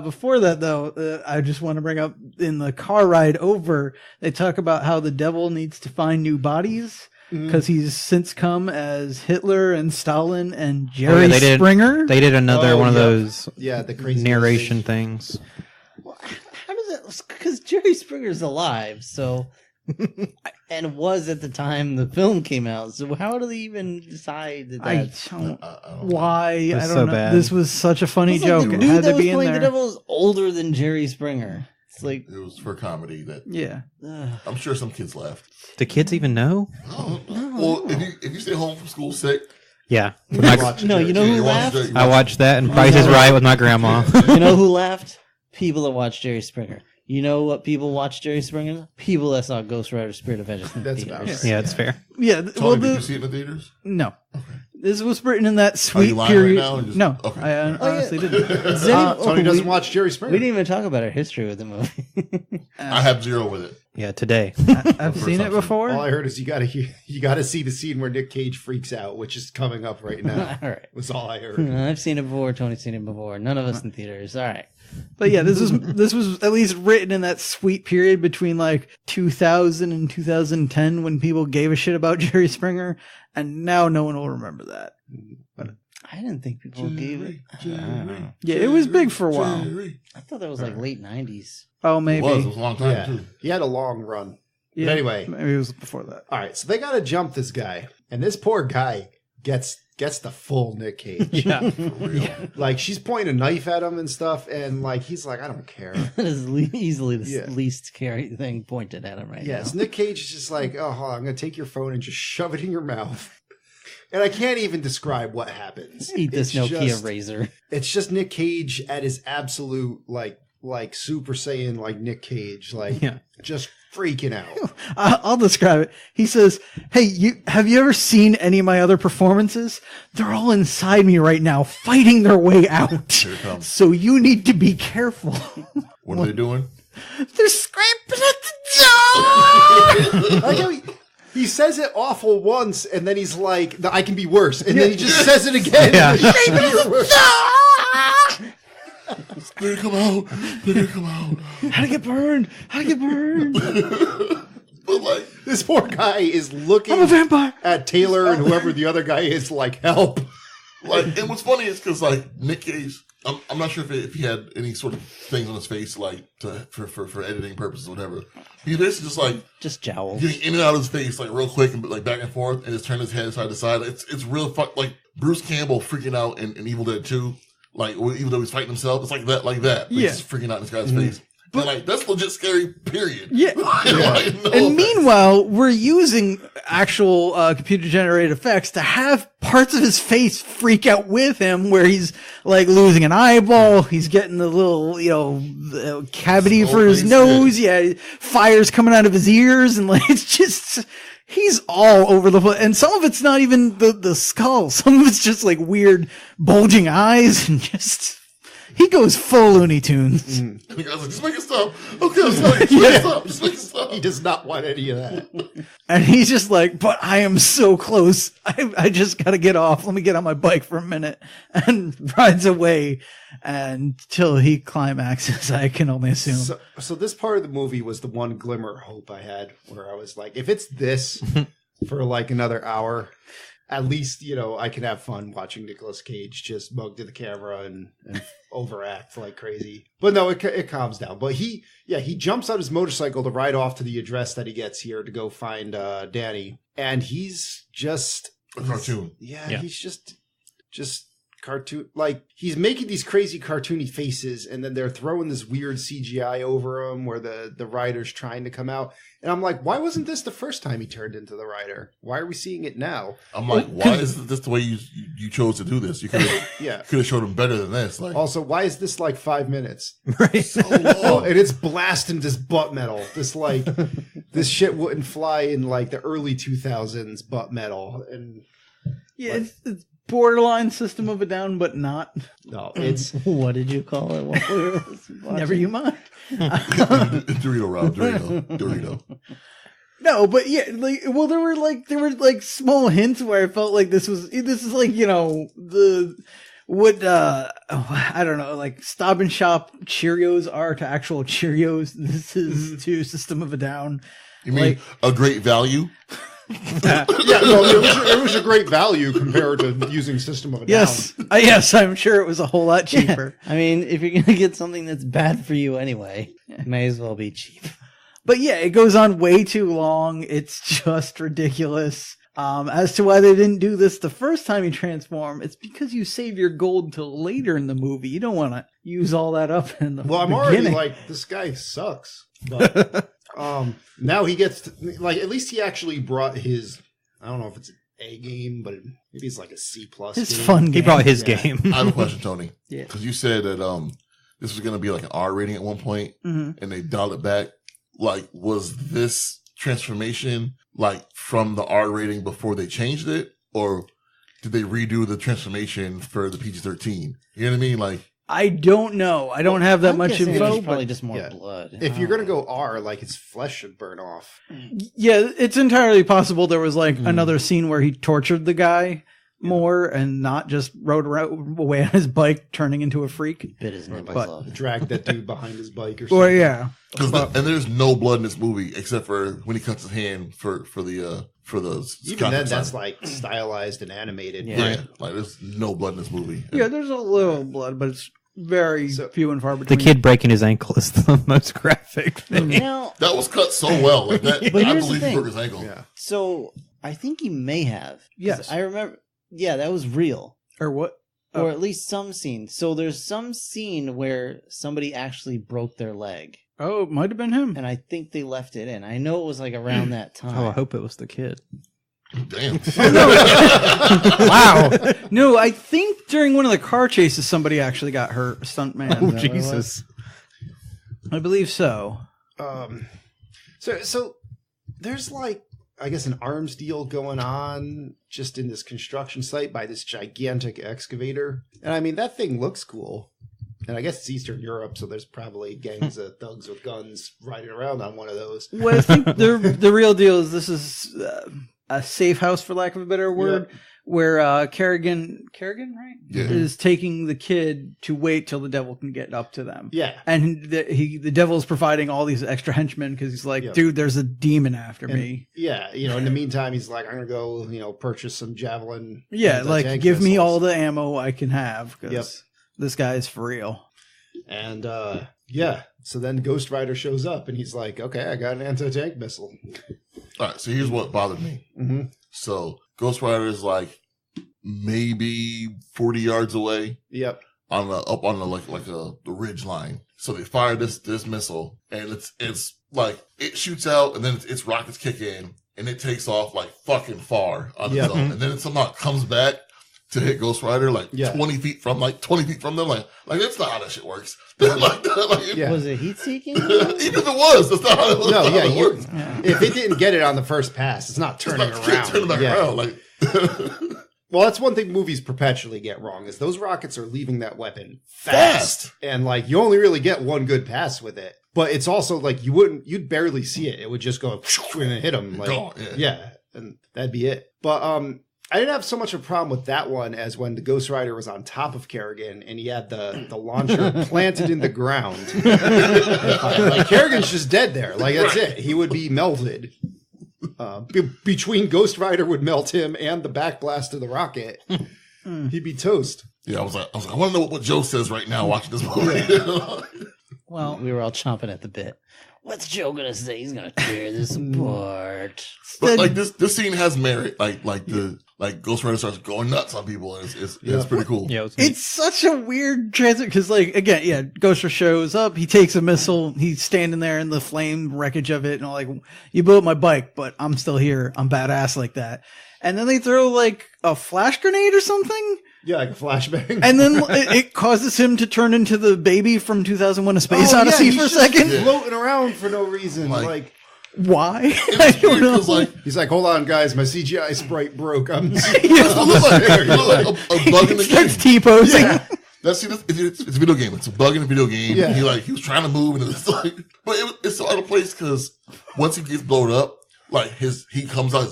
Before that, though, I just want to bring up in the car ride over, they talk about how the devil needs to find new bodies because he's since come as Hitler and Stalin and Jerry Springer. They did another one of those Yeah, the crazy narration things. How does Jerry Springer's alive, so and was at the time the film came out. So how do they even decide that? I That's, don't. I Why? It was I don't so know. bad. This was such a funny It's like joke. the It dude had that to was be in playing there. the devil is older than Jerry Springer. It's like, It was for a comedy that Yeah. I'm sure some kids laughed. Do kids even know? Well, if you stay home from school sick, Yeah. no, you know you who watch laughed? the- you I watch- watched that and Price is Right with my grandma. You know who laughed? People that watch Jerry Springer. You know what people watch Jerry Springer? People that saw Ghost Rider Spirit of Vengeance. in That's theaters. about right. Yeah, it's fair. Yeah. Tony, did you see it in the theaters? No. This was written in that Are sweet you lying period. right now? And just- No, Okay. I honestly didn't. Does any- Tony doesn't we- watch Jerry Springer. We didn't even talk about our history with the movie. I have zero with it. Yeah, today. I've seen it All before. All I heard is you got to see the scene where Nick Cage freaks out, which is coming up right now. All right. Was all I heard. I've seen it before. Tony's seen it before. None of us in theaters. All right. But yeah, this was at least written in that sweet period between like 2000 and 2010 when people gave a shit about Jerry Springer, and now no one will remember that. I didn't think people gave it. I don't know. Yeah, it was big for a while. Jerry. I thought that was like late 90s. Oh, It maybe. was a long time Yeah, too. he had a long run. Yeah, But anyway, maybe it was before that. all right, so they got to jump this guy, and this poor guy gets the full Nick Cage. Yeah. For real. Like she's pointing a knife at him and stuff, and like he's like, I don't care. That is easily the Yeah. least scary thing pointed at him right Yes, now. Nick Cage is just like, oh, hold on, I'm gonna take your phone and just shove it in your mouth. And I can't even describe what happens. Eat this It's Nokia just- razor. It's just Nick Cage at his absolute like Super Saiyan, like Nick Cage, like Yeah. just freaking out. I'll describe it. He says, "Hey, have you ever seen any of my other performances? They're all inside me right now, fighting their way out. Here it comes. So you need to be careful." What are they doing? They're scraping at the door. Like how he says it awful once, and then he's like, "I can be worse," and then he just says it again. Yeah. You're worse. They're gonna come out. They're gonna come out. How to get burned? How to get burned? But like, This poor guy is looking I'm a vampire. at Taylor and whoever the other guy is, like, help. and what's funny is because like Nick Cage, I'm not sure if he had any sort of things on his face like for editing purposes or whatever. He basically just like Just jowls. getting in and out of his face like real quick and like back and forth, and just turn his head side to side. It's real like Bruce Campbell freaking out in Evil Dead 2. Like even though he's fighting himself, it's like that. Like Yeah. just freaking out in this guy's face. But like that's legit scary. Period. Yeah. Like, no And offense. meanwhile, we're using actual computer generated effects to have parts of his face freak out with him, where he's like losing an eyeball, he's getting the little, cavity for his face, nose, yeah, fires coming out of his ears, and like it's just. He's all over the place, and some of it's not even the skull. Some of it's just like weird bulging eyes, and just he goes full Looney Tunes. And the guy's like, just make it stop. Okay, I'm sorry. Just make it stop. Just make it stop. He does not want any of that. And he's just like, but I am so close. I just got to get off. Let me get on my bike for a minute, and rides away until he climaxes. I can only assume. So this part of the movie was the one glimmer of hope I had, where I was like, if it's this for like another hour, at least, I can have fun watching Nicolas Cage just mug to the camera and overact like crazy. But no, it calms down. But he jumps on his motorcycle to ride off to the address that he gets here to go find Danny. And he's just A cartoon. Yeah, Yeah. he's just cartoon. Like he's making these crazy cartoony faces, and then they're throwing this weird CGI over him where the rider's trying to come out. And I'm like, why wasn't this the first time he turned into the rider? Why are we seeing it now? I'm like, why is this the way you chose to do this? You could have Yeah. showed him better than this. Like, Also, why is this like 5 minutes? Right. so long. And it's blasting this butt metal. This like this shit wouldn't fly in like the early 2000s butt metal. And Yeah, it's borderline System of a Down, but not. no, it's What did you call it? What we were watching? Never you mind. Dorito, Rob. Dorito. No, but yeah, there were like small hints where I felt like this is like, I don't know, like Stop and Shop Cheerios are to actual Cheerios. This is to System of a Down. You mean Like- a great value? Yeah, no, it was a great value compared to using System of a Down. Yes, I'm sure it was a whole lot cheaper. I mean, if you're going to get something that's bad for you anyway, it may as well be cheap. But yeah, it goes on way too long. It's just ridiculous. As to why they didn't do this the first time you transform, it's because you save your gold till later in the movie. You don't want to use all that up in the I'm beginning. already like, this guy sucks. But now he gets like, at least he actually brought his, I don't know if it's an A game, but maybe it's like a C+. It's game. fun. He Game. brought his Yeah. game. I have a question, Tony. Yeah. Because you said that this was going to be like an R rating at one point, Mhm. and they dialed it back. Like, was this transformation like from the R rating before they changed it, or did they redo the transformation for the PG-13? You know what I mean? Like, I don't know. I don't have that I'm much guessing info. There's probably But just more yeah. blood. If you're gonna go R, like his flesh should burn off. yeah, it's entirely possible there was like another scene where he tortured the guy more and not just rode away on his bike, turning into a freak. Bit his nipples But- off. Drag that dude behind his bike or something. Or yeah, and there's no blood in this movie except for when he cuts his hand for the Even then, that's like stylized and animated. Yeah. yeah, like there's no blood in this movie. yeah. There's a little blood, but it's very few and far The between. kid breaking his ankle is the most graphic thing. Now, That was cut so well. Like that, But I here's the believe he thing. broke his ankle. Yeah. so I think he may have. 'Cause Yes. I remember. Yeah, that was real. Or what? Or at least some scene. So there's some scene where somebody actually broke their leg. Oh, it might have been him. And I think they left it in. I know it was like around that time. Oh, I hope it was the kid. Damn. Wow. No, I think during one of the car chases, somebody actually got hurt. A stuntman. Oh, Is that what it was? Jesus. I believe so. So there's like, I guess, an arms deal going on just in this construction site by this gigantic excavator. And I mean, that thing looks cool. And I guess it's Eastern Europe, so there's probably gangs of thugs with guns riding around on one of those. Well, I think the real deal is this is a safe house, for lack of a better word, where Kerrigan, right, Yeah. is taking the kid to wait till the devil can get up to them. Yeah. And the devil's providing all these extra henchmen because he's like, Yeah. dude, there's a demon after And, me. yeah, in the meantime, he's like, I'm going to go, purchase some javelin. Yeah, like, anti-tank give me missiles. all the ammo I can have because this guy is for real. And, so then Ghost Rider shows up and he's like, okay, I got an anti-tank missile. All right, so here's what bothered me. Mm-hmm. So Ghost Rider is like maybe 40 yards away Yep. on the ridge line. So they fire this missile, and it's like it shoots out, and then its rockets kick in, and it takes off like fucking far on its own, and then it somehow comes back to hit Ghost Rider like 20 feet from them. Like that's not how that shit works. Yeah. Was it heat seeking? Even if it was, that's not how it, No, yeah, it works. if it didn't get it on the first pass, it's not turning It's not around. turning back Yeah. around. Like, Well, that's one thing movies perpetually get wrong is those rockets are leaving that weapon Fast. and like you only really get one good pass with it. But it's also like you'd barely see it. It would just go and hit him. Like, Gone, yeah, and that'd be it. But I didn't have so much of a problem with that one as when the Ghost Rider was on top of Kerrigan and he had the launcher planted in the ground. Like Kerrigan's just dead there. Like that's it. He would be melted. Between Ghost Rider would melt him and the backblast of the rocket, he'd be toast. yeah, I was like, I want to know what Joe says right now watching this movie. Well, we were all chomping at the bit. What's Joe gonna say? He's gonna tear this apart. But like this scene has merit. Like Ghost Rider starts going nuts on people, and it's pretty cool. Yeah, it was It's such a weird transit because, like, again, yeah, Ghost Rider shows up. He takes a missile. He's standing there in the flame wreckage of it, and like, you blew up my bike, but I'm still here. I'm badass like that. And then they throw like a flash grenade or something, Yeah, like a flashbang. and then it causes him to turn into the baby from 2001: A Space Odyssey he's for a just second. floating around for no reason. Like- Like Why? I It's don't weird know. 'cause, like, he's like, hold on, guys, my CGI sprite broke. I'm it looks like a bug in the game. Starts T-posing. Yeah. It's a video game. It's a bug in a video game. Yeah. He was trying to move, and it's like, but it's so out of place because once he gets blown up, like he comes out,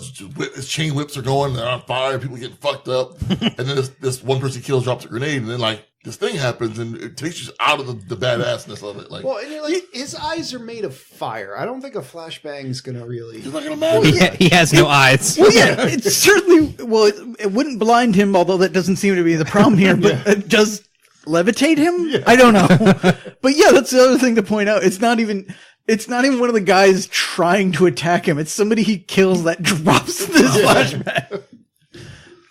his chain whips are going, they're on fire, people getting fucked up, and then this one person kills, drops a grenade, and then like this thing happens and it takes you out of the badassness of it. Like, Well, and you're like, his eyes are made of fire. I don't think a flashbang's gonna really. he's not gonna matter. He has no eyes. Well, yeah, it certainly. Well, it wouldn't blind him, although that doesn't seem to be the problem here. But it does levitate him. Yeah. I don't know. But yeah, that's the other thing to point out. It's not even one of the guys trying to attack him. It's somebody he kills that drops this flashback.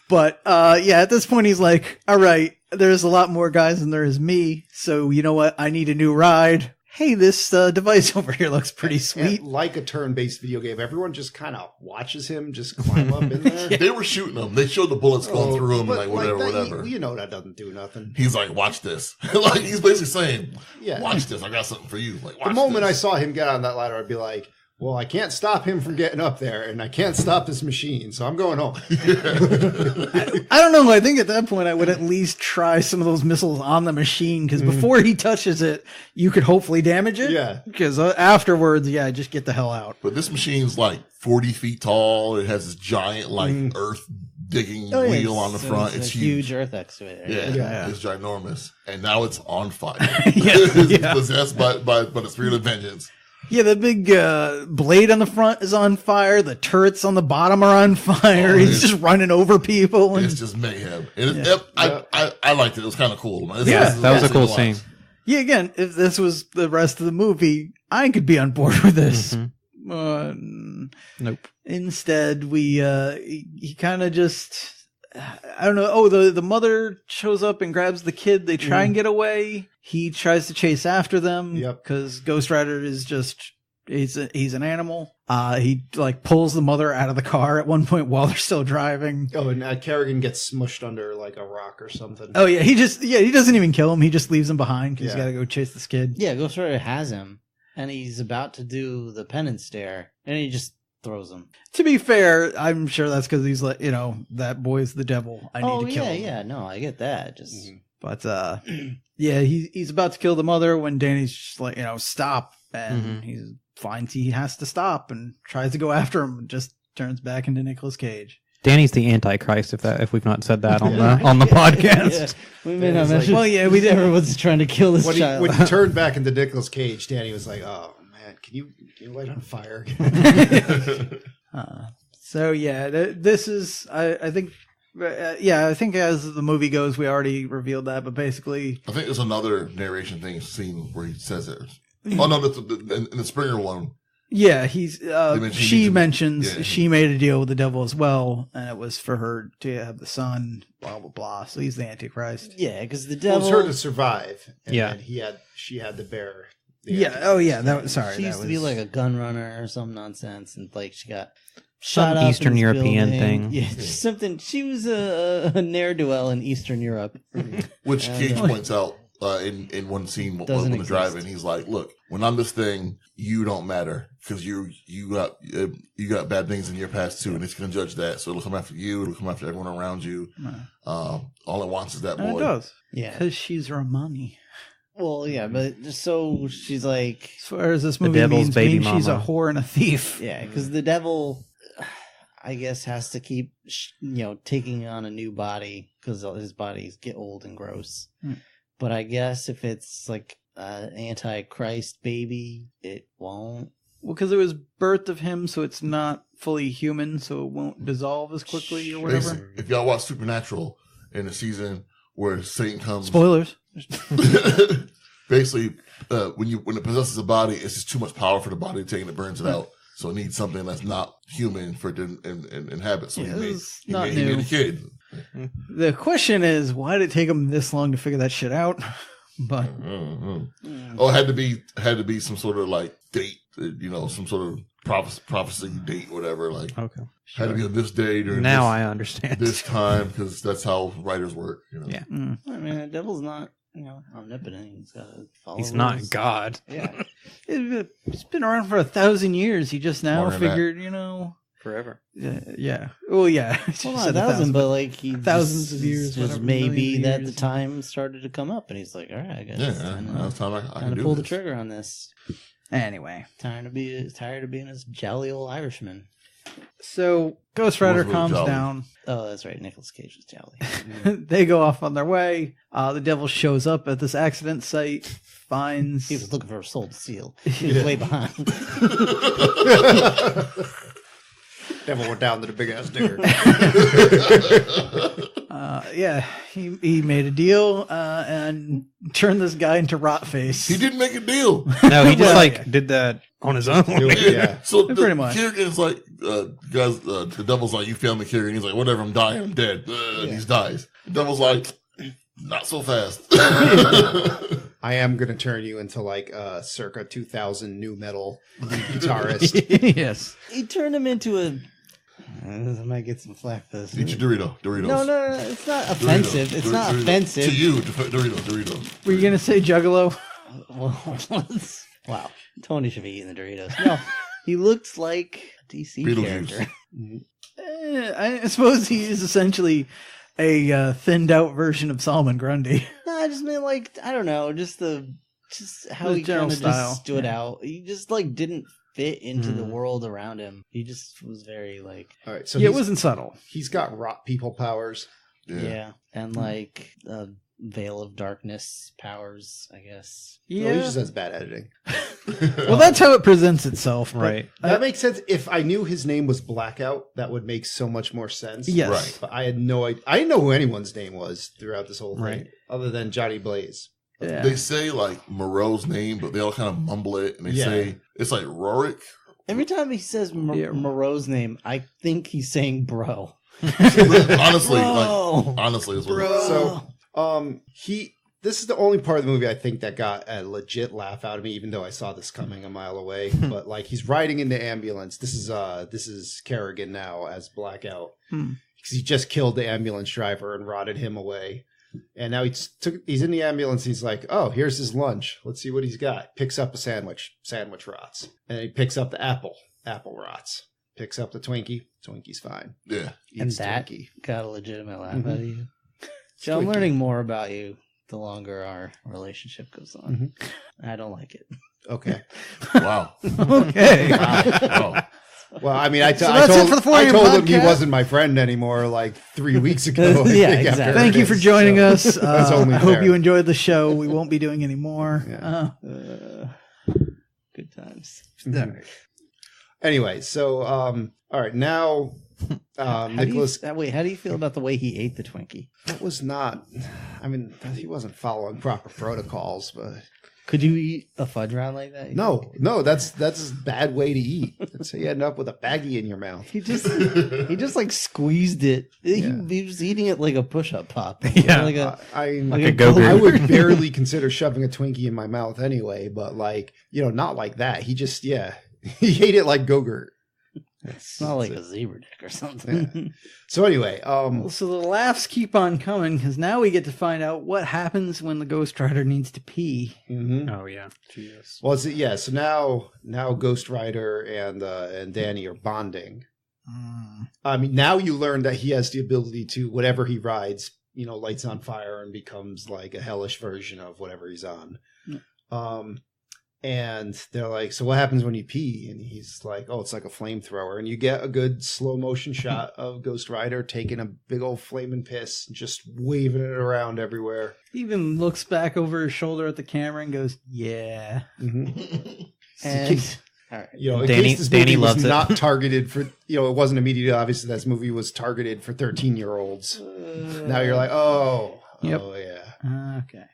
But yeah, at this point, he's like, "All right, there's a lot more guys than there is me. So you know what? I need a new ride. Hey, this device over here looks pretty sweet." And like a turn-based video game, everyone just kind of watches him just climb up in there. They were shooting him. They showed the bullets going through him, and But like whatever, that, whatever. You know that doesn't do nothing. He's like, watch this. Like, he's basically saying, Yeah. watch this. I got something for you. Like, watch The moment I this. saw him get on that ladder, I'd be like, well, I can't stop him from getting up there, and I can't stop this machine, so I'm going home. I don't know. I think at that point, I would at least try some of those missiles on the machine because before he touches it, you could hopefully damage it. Yeah. Because afterwards, yeah, just get the hell out. But this machine's like 40 feet tall. It has this giant, like, earth digging wheel on the front. It's a huge earth excavator. Yeah, it's ginormous. And now it's on fire. Yeah. It's possessed by the spirit of vengeance. Yeah, the big blade on the front is on fire. The turrets on the bottom are on fire. He's just running over people. And It's just mayhem. And I liked it. It was kind of cool. Man. Yeah, that was a cool scene. yeah, again, if this was the rest of the movie, I could be on board with this. Nope. Instead, he kind of just, I don't know. Oh, the mother shows up and grabs the kid. They try and get away. He tries to chase after them. Yep. Because Ghost Rider is just, he's an animal. He like pulls the mother out of the car at one point while they're still driving. Oh, and Kerrigan gets smushed under like a rock or something. Oh yeah, he doesn't even kill him. He just leaves him behind because he's got to go chase this kid. Yeah, Ghost Rider has him, and he's about to do the penance stare, and he just throws him. To be fair, I'm sure that's because he's like, that boy's the devil. I need to kill him. Yeah, no, I get that. Just But yeah, he's about to kill the mother when Danny's just like, stop, and he finds he has to stop and tries to go after him and just turns back into Nicolas Cage. Danny's the Antichrist. If we've not said that on the podcast. Yeah, we may not mention. Well, yeah, everyone's trying to kill this child. When he turned back into Nicolas Cage, Danny was like, "Oh man, can you light on fire?" So yeah, this is I think. I think as the movie goes, we already revealed that, but basically, I think there's another narration scene where he says it. Oh no, in the Springer one. Yeah, she she mentions she made a deal with the devil as well, and it was for her to have the son, blah blah blah. So he's the Antichrist. Yeah, because the Well, devil. it was her to survive. And Yeah. then she had to bear. Yeah. Oh yeah. That was sorry. She used that to be was- like a gun runner or some nonsense, and like she got Some shot up in Eastern this European building. thing. Yeah, just something. She was a ne'er-do-well in Eastern Europe. Which Cage points out in one scene when Doesn't they're exist. driving. He's like, "Look, when I'm this thing, you don't matter because you got bad things in your past too, and it's gonna judge that. So it'll come after you. It'll come after everyone around you. All it wants is that And it boy." does. Yeah. Because she's Romani. Well, yeah, but just so she's like, As far as this The movie devil's means baby she's a mama. whore and a thief. yeah, because the devil, I guess, has to keep, taking on a new body because his bodies get old and gross. But I guess if it's like Antichrist baby, it won't. Well, because it was birth of him, so it's not fully human, so it won't dissolve as quickly or whatever. Basically, if y'all watch Supernatural in the season where Satan comes, Spoilers. basically, when it possesses a body, it's just too much power for the body to take and it burns it out. So it needs something that's not human for it to inhabit. So Yeah, he this is not made new. a kid. The question is, why did it take him this long to figure that shit out? But Oh, it had to be some sort of like date, some sort of prophecy date, whatever. Like, Okay. had to be on this day during Now I understand. this time because that's how writers work. Yeah. I mean, the devil's not, omnipotent. He's got to follow. He's not rules. God. Yeah. it's been around for 1,000 years. He just now More than that. figured, Forever. yeah. Well, yeah. Well, Said not 1,000, but like he Thousands of years, Just whatever, maybe millions of that years. the time started to come up, and he's like, "All right, I guess it's time now it's time I time can to do pull the this. trigger on this. Anyway. Tired of being this jolly old Irishman." So Ghost Rider really calms jolly. down. Oh, that's right. Nicolas Cage was jolly. They go off on their way. The devil shows up at this accident site, finds... He was looking for a soul to steal. He was way behind. Devil went down to the big ass digger. He made a deal and turned this guy into Rotface. He didn't make a deal. No, he just Well, did that on his own. Yeah. So the Pretty much. character is like, guys, the devil's like, you found the cure, and he's like, whatever, I'm dying, I'm dead. And he dies. The devil's like, not so fast. I am going to turn you into like circa 2000 new metal guitarist. Yes. He turned him into a... I might get some flack for this. Eat your Doritos. No. It's not offensive. It's not offensive. To you, Doritos. Were you going to say Juggalo? Wow. Tony should be eating the Doritos. No. He looks like a DC Beetlejuice. character. I suppose he is essentially a thinned out version of Solomon Grundy. No, I just mean like, I don't know, just how The he general kind of style. just stood out. He just like didn't fit into the world around him. He just was very like, All right, so It wasn't subtle. he's got rot people powers. yeah. And like Veil of Darkness powers, I guess. Yeah. He just has bad editing. Well, that's how it presents itself. But Right. That makes sense. If I knew his name was Blackout, that would make so much more sense. Yes. Right. But I had no idea. I didn't know who anyone's name was throughout this whole thing, Right. other than Johnny Blaze. Yeah. They say like Moreau's name, but they all kind of mumble it, and they say it's like Rorik. Every time he says Moreau's name, I think he's saying bro. honestly, Bro. honestly, is what it is. So, this is the only part of the movie I think that got a legit laugh out of me, even though I saw this coming a mile away. But like, he's riding in the ambulance. This is Kerrigan now as Blackout because he just killed the ambulance driver and rotted him away. And now he's in the ambulance. He's like, oh, here's his lunch. Let's see what he's got. Picks up a sandwich. Sandwich rots. And he picks up the apple. Apple rots. Picks up the Twinkie. Twinkies fine. Yeah. And Eats that Twinkie. got a legitimate laugh out of you. So I'm learning more about you the longer our relationship goes on. I don't like it. Okay. Wow. Okay. Wow. Well, I mean, I So that's it for the 4 I AM told him he podcast? wasn't my friend anymore like 3 weeks ago. Yeah, I think, after exactly. Thank you for this, joining so us. that's only I hope fair. you enjoyed the show. We won't be doing any more. Yeah. Good times. Anyway, so all right, now Nicholas How do you feel about the way he ate the Twinkie? that was not. I mean, he wasn't following proper protocols, but Could you eat a fudge round like that? no, that's a bad way to eat. So you end up with a baggie in your mouth. He just like squeezed it. He was eating it like a push-up pop. Yeah. Like a, Like a a Go-Gurt. I would barely consider shoving a Twinkie in my mouth anyway, but like, not like that. He just, he ate it like Go-Gurt. it's not like a zebra dick or something. So anyway, So the laughs keep on coming because now we get to find out what happens when the Ghost Rider needs to pee. Oh yeah. Jesus. well, so now Ghost Rider and Danny are bonding. I mean, now you learn that he has the ability to, whatever he rides, lights on fire and becomes like a hellish version of whatever he's on. And they're like, so what happens when you pee? And he's like, oh, it's like a flamethrower. And you get a good slow motion shot of Ghost Rider taking a big old flaming piss and just waving it around everywhere. He even looks back over his shoulder at the camera and goes, "Yeah." And all right. In Danny- case this Danny movie was loves it. not targeted for, it wasn't immediately obvious that this movie was targeted for 13-year-olds. Now you're like, oh Yep. yeah. Okay.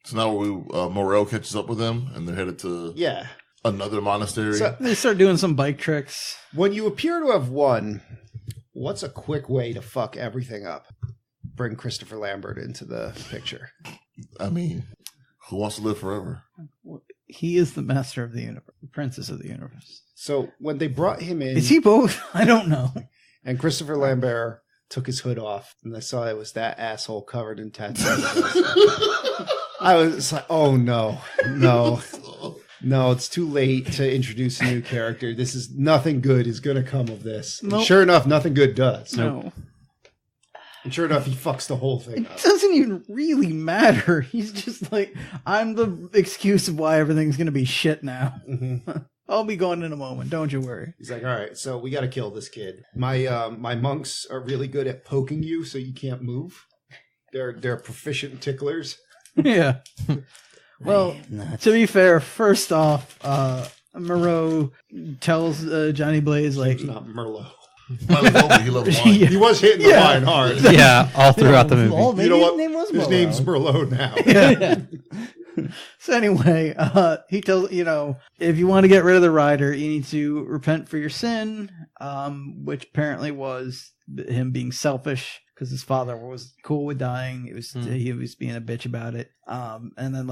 So now Morel catches up with them, and they're headed to another monastery. So They start doing some bike tricks. when you appear to have won, what's a quick way to fuck everything up? Bring Christopher Lambert into the picture. I mean, who wants to live forever? He is the master of the universe, the princess of the universe. So when they brought him in, Is he both? I don't know. and Christopher Lambert took his hood off, and I saw it was that asshole covered in tattoos. I was like, oh no, it's too late to introduce a new character. This is nothing good is going to come of this. And Nope. sure enough, nothing good does. No. And sure enough, he fucks the whole thing It up. doesn't even really matter. He's just like, I'm the excuse of why everything's going to be shit now. I'll be going in a moment. Don't you worry. He's like, all right, so we got to kill this kid. My monks are really good at poking you so you can't move. They're proficient ticklers. Yeah. Well, to be fair, first off, Moreau tells Johnny Blaze, like... It's not Merlot. He loves wine. He was hitting the wine hard. Yeah, all throughout the movie. Oh, maybe You know what? his name was His Moreau. name's Merlot now. Yeah. So anyway, he tells, if you want to get rid of the rider, you need to repent for your sin, which apparently was him being selfish because his father was cool with dying. He was being a bitch about it. And then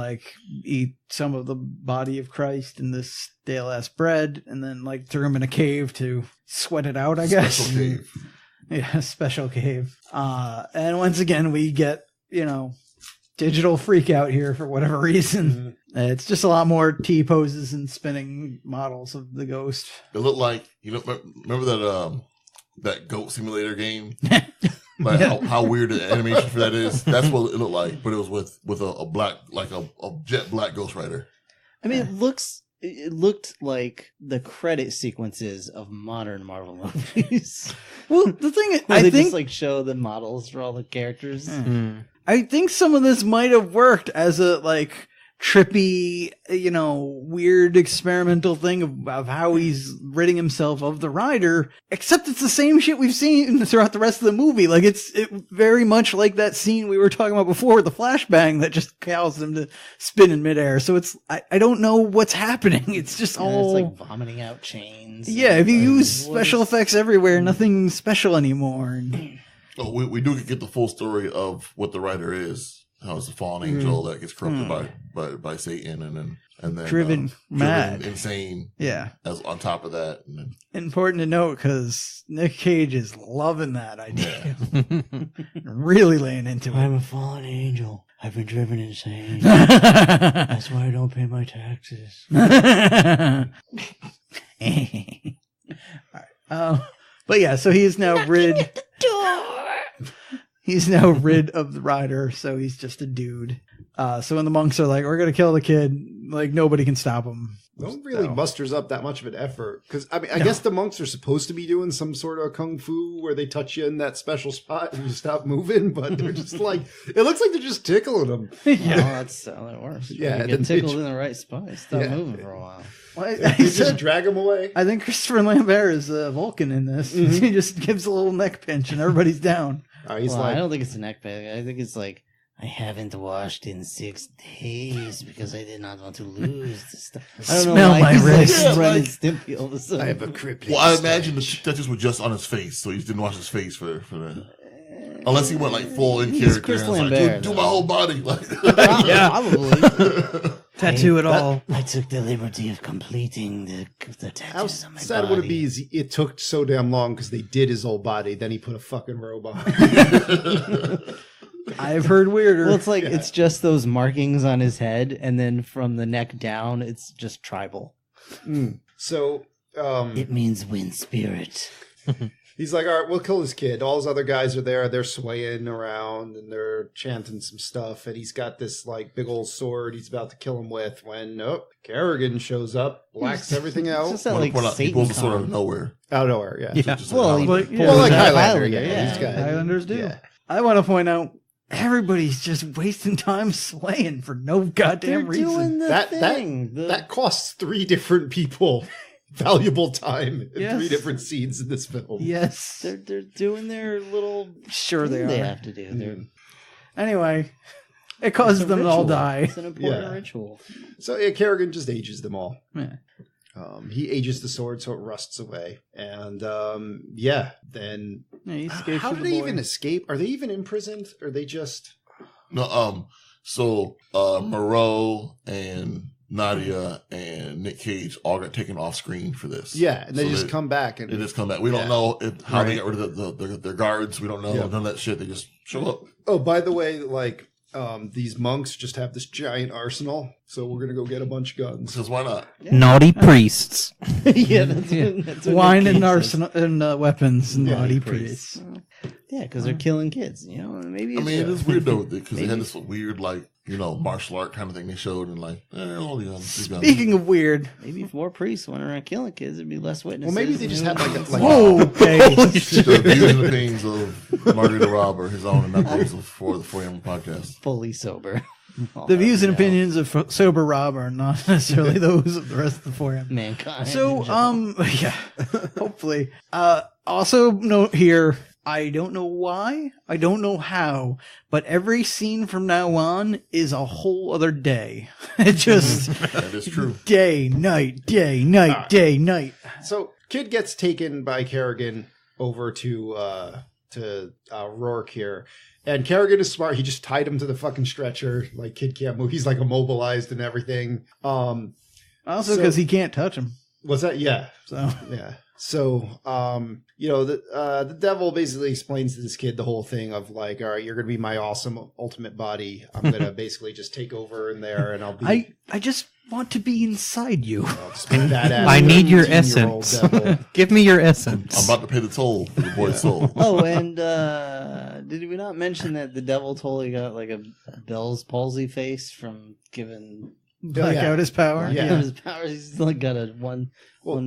eat some of the body of Christ in this stale ass bread, and then threw him in a cave to sweat it out, I guess. Special cave. Yeah, special cave. And once again, we get, digital freak out here for whatever reason. Mm-hmm. It's just a lot more T poses and spinning models of the ghost. It looked like, remember that goat simulator game? Like how weird the animation for that is. That's what it looked like, but it was with a black, like a jet black Ghost Rider. I mean, it looked like the credit sequences of modern Marvel movies. Well, the thing is, Where I they think just show the models for all the characters. I think some of this might have worked as a trippy, weird experimental thing of how he's ridding himself of the rider, except it's the same shit we've seen throughout the rest of the movie. It's very much like that scene we were talking about before, the flashbang that just caused him to spin in midair. So I don't know what's happening. It's just all... It's like vomiting out chains. Yeah, if you use special effects everywhere, nothing special anymore. Oh, we do get the full story of what the rider is. How it's a fallen angel that gets corrupted by Satan and then driven mad, insane. Yeah. As on top of that, Important to note because Nick Cage is loving that idea, really laying into it. I'm a fallen angel. I've been driven insane. That's why I don't pay my taxes. All right. But yeah, so he is now rid. He's now rid of the rider, so he's just a dude. So when the monks are like, we're going to kill the kid, nobody can stop him. No one really musters up that much of an effort. Because, I guess the monks are supposed to be doing some sort of kung fu where they touch you in that special spot and you stop moving, but they're just it looks like they're just tickling them. Yeah. Well, that's how it works. Yeah, You get tickled in the right spot. Stop moving for a while. You just drag them away. I think Christopher Lambert is Vulcan in this. Mm-hmm. He just gives a little neck pinch and everybody's down. I don't think it's a neck pinch. I think it's I haven't washed in 6 days because I did not want to lose this stuff. I don't Smell know my wrist. Ren and Stimpy all of a sudden. I have a crippling Well, I imagine the tattoos were just on his face, so he didn't wash his face for that. Unless he went full in character Chris and was Lambert, do my whole body. Yeah. Probably. Tattoo it all. I took the liberty of completing the How tattoos on my sad body. would it be is it took so damn long because they did his whole body, then he put a fucking robe on. I've heard weirder. Well, it's it's just those markings on his head, and then from the neck down, it's just tribal. So, It means wind spirit. he's like, all right, we'll kill this kid. All his other guys are there. They're swaying around and they're chanting some stuff. And he's got this big old sword he's about to kill him with when, Kerrigan shows up, blacks everything out. It's just that, He Satan pulls the sword out of con. nowhere. Out of nowhere, yeah. Yeah. Just Well, he like, pulls well, it out of Highlander, Highlander, yeah. He's got Highlanders do. Yeah. I want to point out everybody's just wasting time slaying for no goddamn They're reason. doing the That thing. that costs 3 different people valuable time in Yes. 3 different scenes in this film. Yes. They're doing their little Sure they thing they are. have to do. They're, Anyway, it causes it's a them to all ritual. die. It's an important Yeah. ritual. So Kerrigan just ages them all. Yeah. He ages the sword so it rusts away. And then Yeah, he escapes how with did the they boy. even escape? Are they even imprisoned? Or are they just No, so Moreau and Nadia and Nick Cage all got taken off screen for this. Yeah, and they So just come back and They just come back. We don't Yeah. know how they Right. got rid of their guards. We don't know Yeah. none of that shit. They just show up. Oh, by the way, these monks just have this giant arsenal, so we're gonna go get a bunch of guns. Because why not? Naughty priests. Yeah, that's what Wine Nick and Cage says. arsenal and weapons and Yeah, naughty priests. priests. Yeah, because they're killing kids. Maybe. I mean, it is weird though because they had this weird martial art kind of thing they showed and all the Speaking of weird, maybe if more priests went around killing kids, there'd be less witnesses. Well, maybe they just had whoa, okay. the views and opinions of Margarita Rob are his own and not those for the 4am podcast. Fully sober. The views and opinions of Sober Rob are not necessarily those of the rest of the forum. Mankind. So, yeah, hopefully. Also note here, I don't know why, I don't know how, but every scene from now on is a whole other day. It just... That is true. Day, night, day, night, day, night. So, Kid gets taken by Kerrigan over to Rourke here. And Kerrigan is smart. He just tied him to the fucking stretcher. Like, Kid can't move. He's like immobilized and everything. Also, because he can't touch him. What's that? Yeah. So, yeah. So, the devil basically explains to this kid the whole thing of like, all right, you're going to be my awesome ultimate body. I'm going to basically just take over in there and I'll be... I just want to be inside you. I'll just be badass. I need your 17-year-old essence. devil. Give me your essence. I'm about to pay the toll for the boy's soul. Oh, and did we not mention that the devil totally got like a Bell's palsy face from giving Black out his power. Yeah. his powers? He's like got one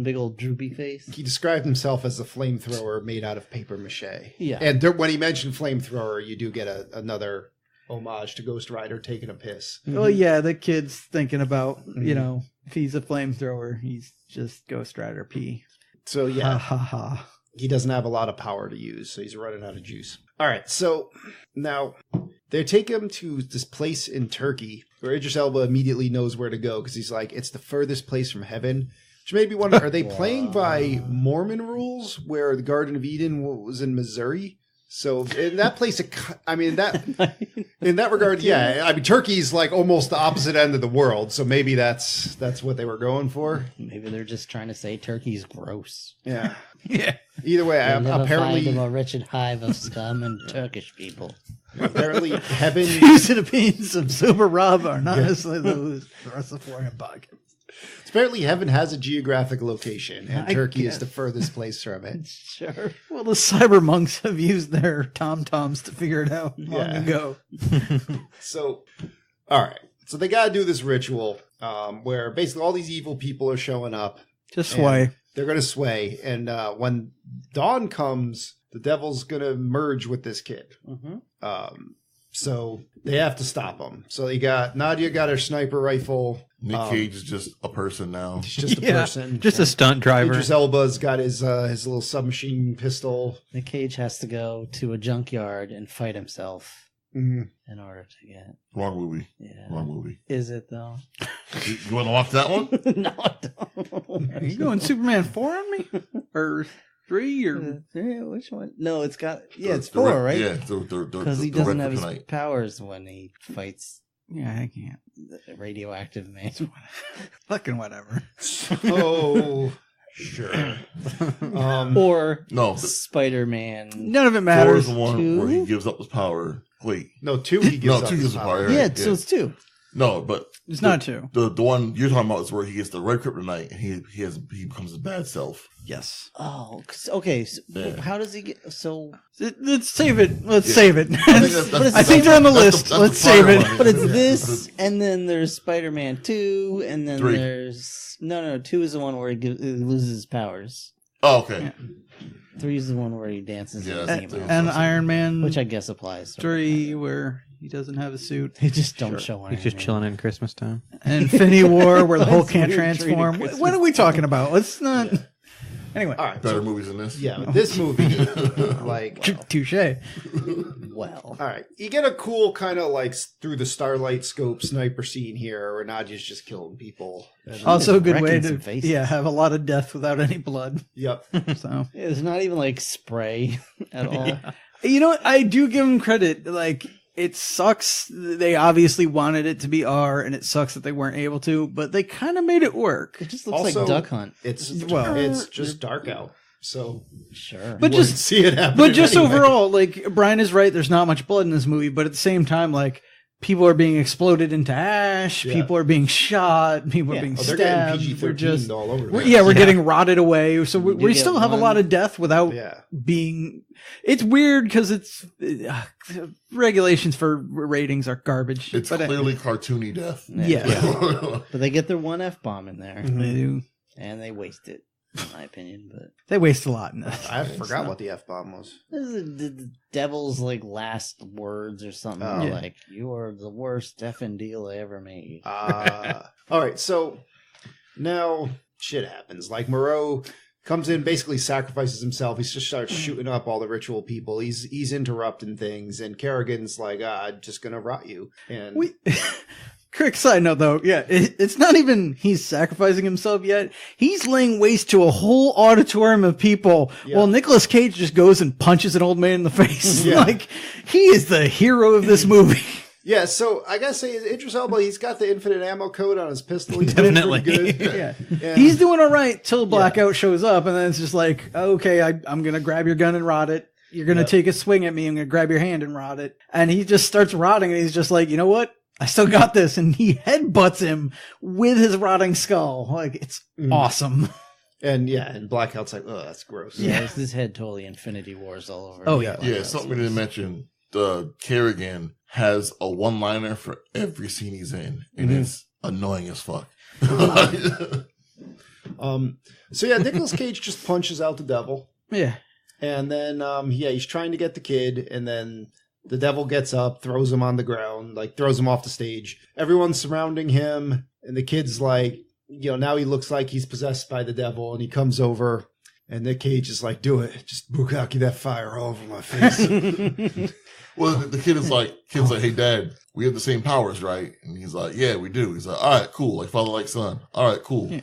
big old droopy face. He described himself as a flamethrower made out of paper mache. Yeah. And when he mentioned flamethrower, you do get another homage to Ghost Rider taking a piss. Well, yeah, the kid's thinking about, if he's a flamethrower, he's just Ghost Rider P. So, yeah. Ha ha ha. He doesn't have a lot of power to use, so he's running out of juice. All right, so now they take him to this place in Turkey where Idris Elba immediately knows where to go because he's like, it's the furthest place from heaven. Which made me wonder, are they playing by Mormon rules where the Garden of Eden was in Missouri? So in that place, in that regard, yeah. I mean, Turkey's like almost the opposite end of the world, so maybe that's what they were going for. Maybe they're just trying to say Turkey's gross. Yeah, Yeah. Either way, Never apparently, find them a wretched hive of scum and Turkish people. apparently, heaven. Views and opinions of Sober Rob are not necessarily those of the rest of the forum podcast. Apparently, heaven has a geographic location, and I Turkey guess. is the furthest place from it. Sure. Well, the cyber monks have used their tom-toms to figure it out long Yeah. ago. So, all right. So they got to do this ritual where basically all these evil people are showing up. Just and sway. They're going to sway. And when dawn comes, the devil's going to merge with this kid. Mm-hmm. So they have to stop him. So Nadia got her sniper rifle. Nick Cage is just a person now. He's just a Yeah, person. Just a stunt driver. Idris Elba's got his little submachine pistol. Nick Cage has to go to a junkyard and fight himself Mhm. in order to get. Wrong movie. Yeah. Wrong movie. Is it though? You want to watch that one? No, I don't. Are you going Superman 4 on me? Or 3? Or Which one? No, it's got. Yeah, it's The 4, right? Yeah, Because he the doesn't Red have his Kryptonite. powers when he fights Yeah, I can't. the radioactive man. Fucking whatever. Oh, sure. Or No, Spider-Man. None of it Thor is matters. the one 2? where he gives up his power. Wait, No, 2 he gives no, up 2 his gives up power. power. Yeah, so it's 2. No, but It's not 2. the one you're talking about is where he gets the red kryptonite and he becomes his bad self. Yes. Oh, okay. So Yeah. how does he get? So, Let's save it. Let's Yeah. save it. I think they're on the list. that's Let's the fire save it. one. but it's Yeah. this, and then there's Spider-Man 2, and then 3. there's no. 2 is the one where he loses his powers. Oh, okay. 3 is the one where he dances Yeah, in that's the it. theme And- house, And Iron Man which I guess applies. to 3, where he doesn't have a suit. They just don't show Iron He's just Man. chilling in Christmas time. And Infinity War, where the Hulk That's can't weird treating transform. Christmas What are we talking about? Let's not. Anyway, All right. Better So, movies than this. yeah, but this movie, like, touche. Well, all right, you get a cool kind of like through the starlight scope sniper scene here where Nadia's just killing people. And- Also, a good way wrecking some to faces. have a lot of death without any blood. Yep. So it's not even like spray at all. you know what? I do give them credit. Like, it sucks. They obviously wanted it to be R, and it sucks that they weren't able to. But they kind of made it work. It just looks Also- like Duck Hunt. It's Well- just dark out, so Sure. But you just wouldn't see it happen. But just anyway. overall, like, Brian is right. There's not much blood in this movie, but at the same time, like, people are being exploded into ash. Yeah. People are being shot. People are being they're getting stabbed. We're PG-13 all over. we're getting rotted away. So we get still have a one- lot of death without Yeah. being. It's weird because it's regulations for ratings are garbage. It's but clearly cartoony death. yeah, But they get their one F-bomb in there, they do. and they waste it, in my opinion. But They waste a lot in this. I forgot what the F-bomb was. this is the devil's like last words or something. Oh. Yeah. Like, you are the worst effing deal I ever made. All right, so now shit happens. Like Moreau comes in, basically sacrifices himself. He just starts shooting up all the ritual people. He's interrupting things, and Kerrigan's like, I'm just gonna rot you. And Quick side note, though, it's not even he's sacrificing himself yet. He's laying waste to a whole auditorium of people. Yeah. While Nicolas Cage just goes and punches an old man in the face. Yeah. Like, he is the hero of this movie. yeah, so I gotta say, Idris Elba, he's got the infinite ammo code on his pistol. He's doing Definitely. pretty good. Yeah. And- He's doing all right till Blackout shows up, and then it's just like, okay, I'm going to grab your gun and rot it. You're going to take a swing at me. I'm going to grab your hand and rot it. And he just starts rotting, and he's just like, you know what? I still got this. And he headbutts him with his rotting skull. Like, it's awesome. And Blackout's like, oh, that's gross. Yeah, it's this head totally Infinity Wars all over. Oh, yeah. Yeah, something we didn't mention. Kerrigan has a one-liner for every scene he's in, and it's annoying as fuck. So yeah, Nicolas Cage just punches out the devil. Yeah. And then, he's trying to get the kid, and then the devil gets up, throws him on the ground, like throws him off the stage. Everyone's surrounding him, and the kid's like, now he looks like he's possessed by the devil, and he comes over, and Nick Cage is like, do it. Just bukkake that fire all over my face. Well, the kid is like, hey, Dad, we have the same powers, right? And he's like, yeah, we do. He's like, all right, cool. Like father, like son. All right, cool. Yeah.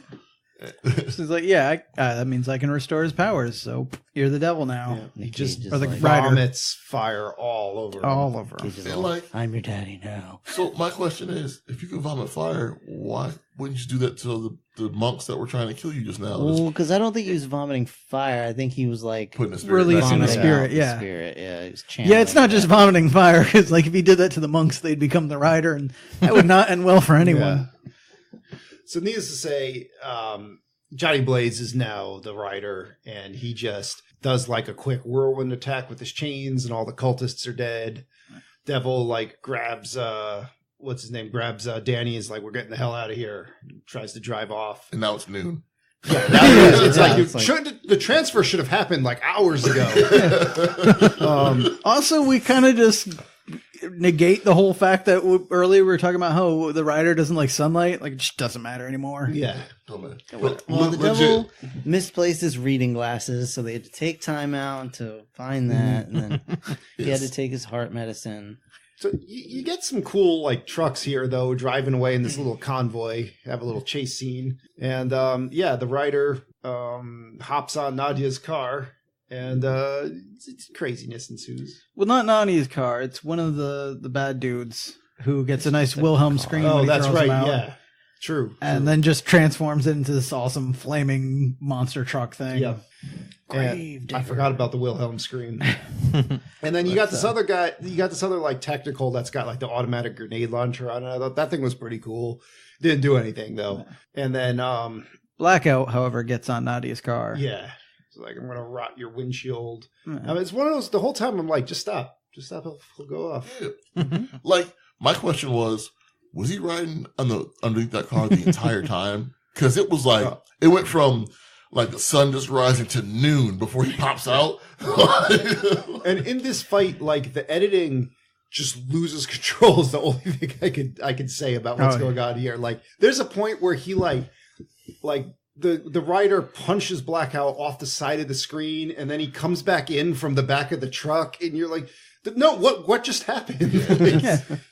So he's like, yeah, that means I can restore his powers. So you're the devil now. He just or the like, rider. vomits fire all over him. All over him. Cage is And all, like, I'm your daddy now. so my question is, if you can vomit fire, why wouldn't you do that to the monks that were trying to kill you just now? Well, because I don't think he was vomiting fire. I think he was like Putting the spirit Releasing back the in. spirit, out the yeah. spirit. Yeah, he was Yeah, it's not channeling just that. vomiting fire. Because like if he did that to the monks, they'd become the rider, and that would not end well for anyone. Yeah. So needless to say, Johnny Blaze is now the rider, and he just does like a quick whirlwind attack with his chains, and all the cultists are dead. Devil like grabs what's his name? Grabs Danny, is like, we're getting the hell out of here. Tries to drive off. And now it's noon. Yeah, now it is. It's Yeah, like, it's like- the transfer should have happened like hours ago. Also, we kind of just negate the whole fact that earlier we were talking about how the rider doesn't like sunlight. Like, it just doesn't matter anymore. Yeah. Oh, man. Well, the Legit. devil misplaced his reading glasses, so they had to take time out to find that, and then he had to take his heart medicine. So you get some cool like trucks here though, driving away in this little convoy. Have a little chase scene, and the rider hops on Nadia's car, and it's craziness ensues. Well, not Nani's car. It's one of the bad dudes who gets a nice Wilhelm scream. Oh, when he that's throws right. him out, Yeah, true. and then just transforms it into this awesome flaming monster truck thing. Yeah. Grave I digger. forgot about the Wilhelm scream. And then you got this other guy. You got this other like technical that's got like the automatic grenade launcher on it. I thought that thing was pretty cool. Didn't do anything though. And then Blackout, however, gets on Nadia's car. yeah, it's like, I'm gonna rot your windshield. Yeah. I mean, it's one of those. The whole time I'm like, just stop, he'll go off. Like, my question was he riding underneath that car the entire time? Because it was like, it went from like the sun just rising to noon before he pops out. And in this fight, like the editing just loses control is the only thing I could say about what's going on here. Like, there's a point where he like the rider punches Blackout off the side of the screen, and then he comes back in from the back of the truck, and you're like, no, what just happened?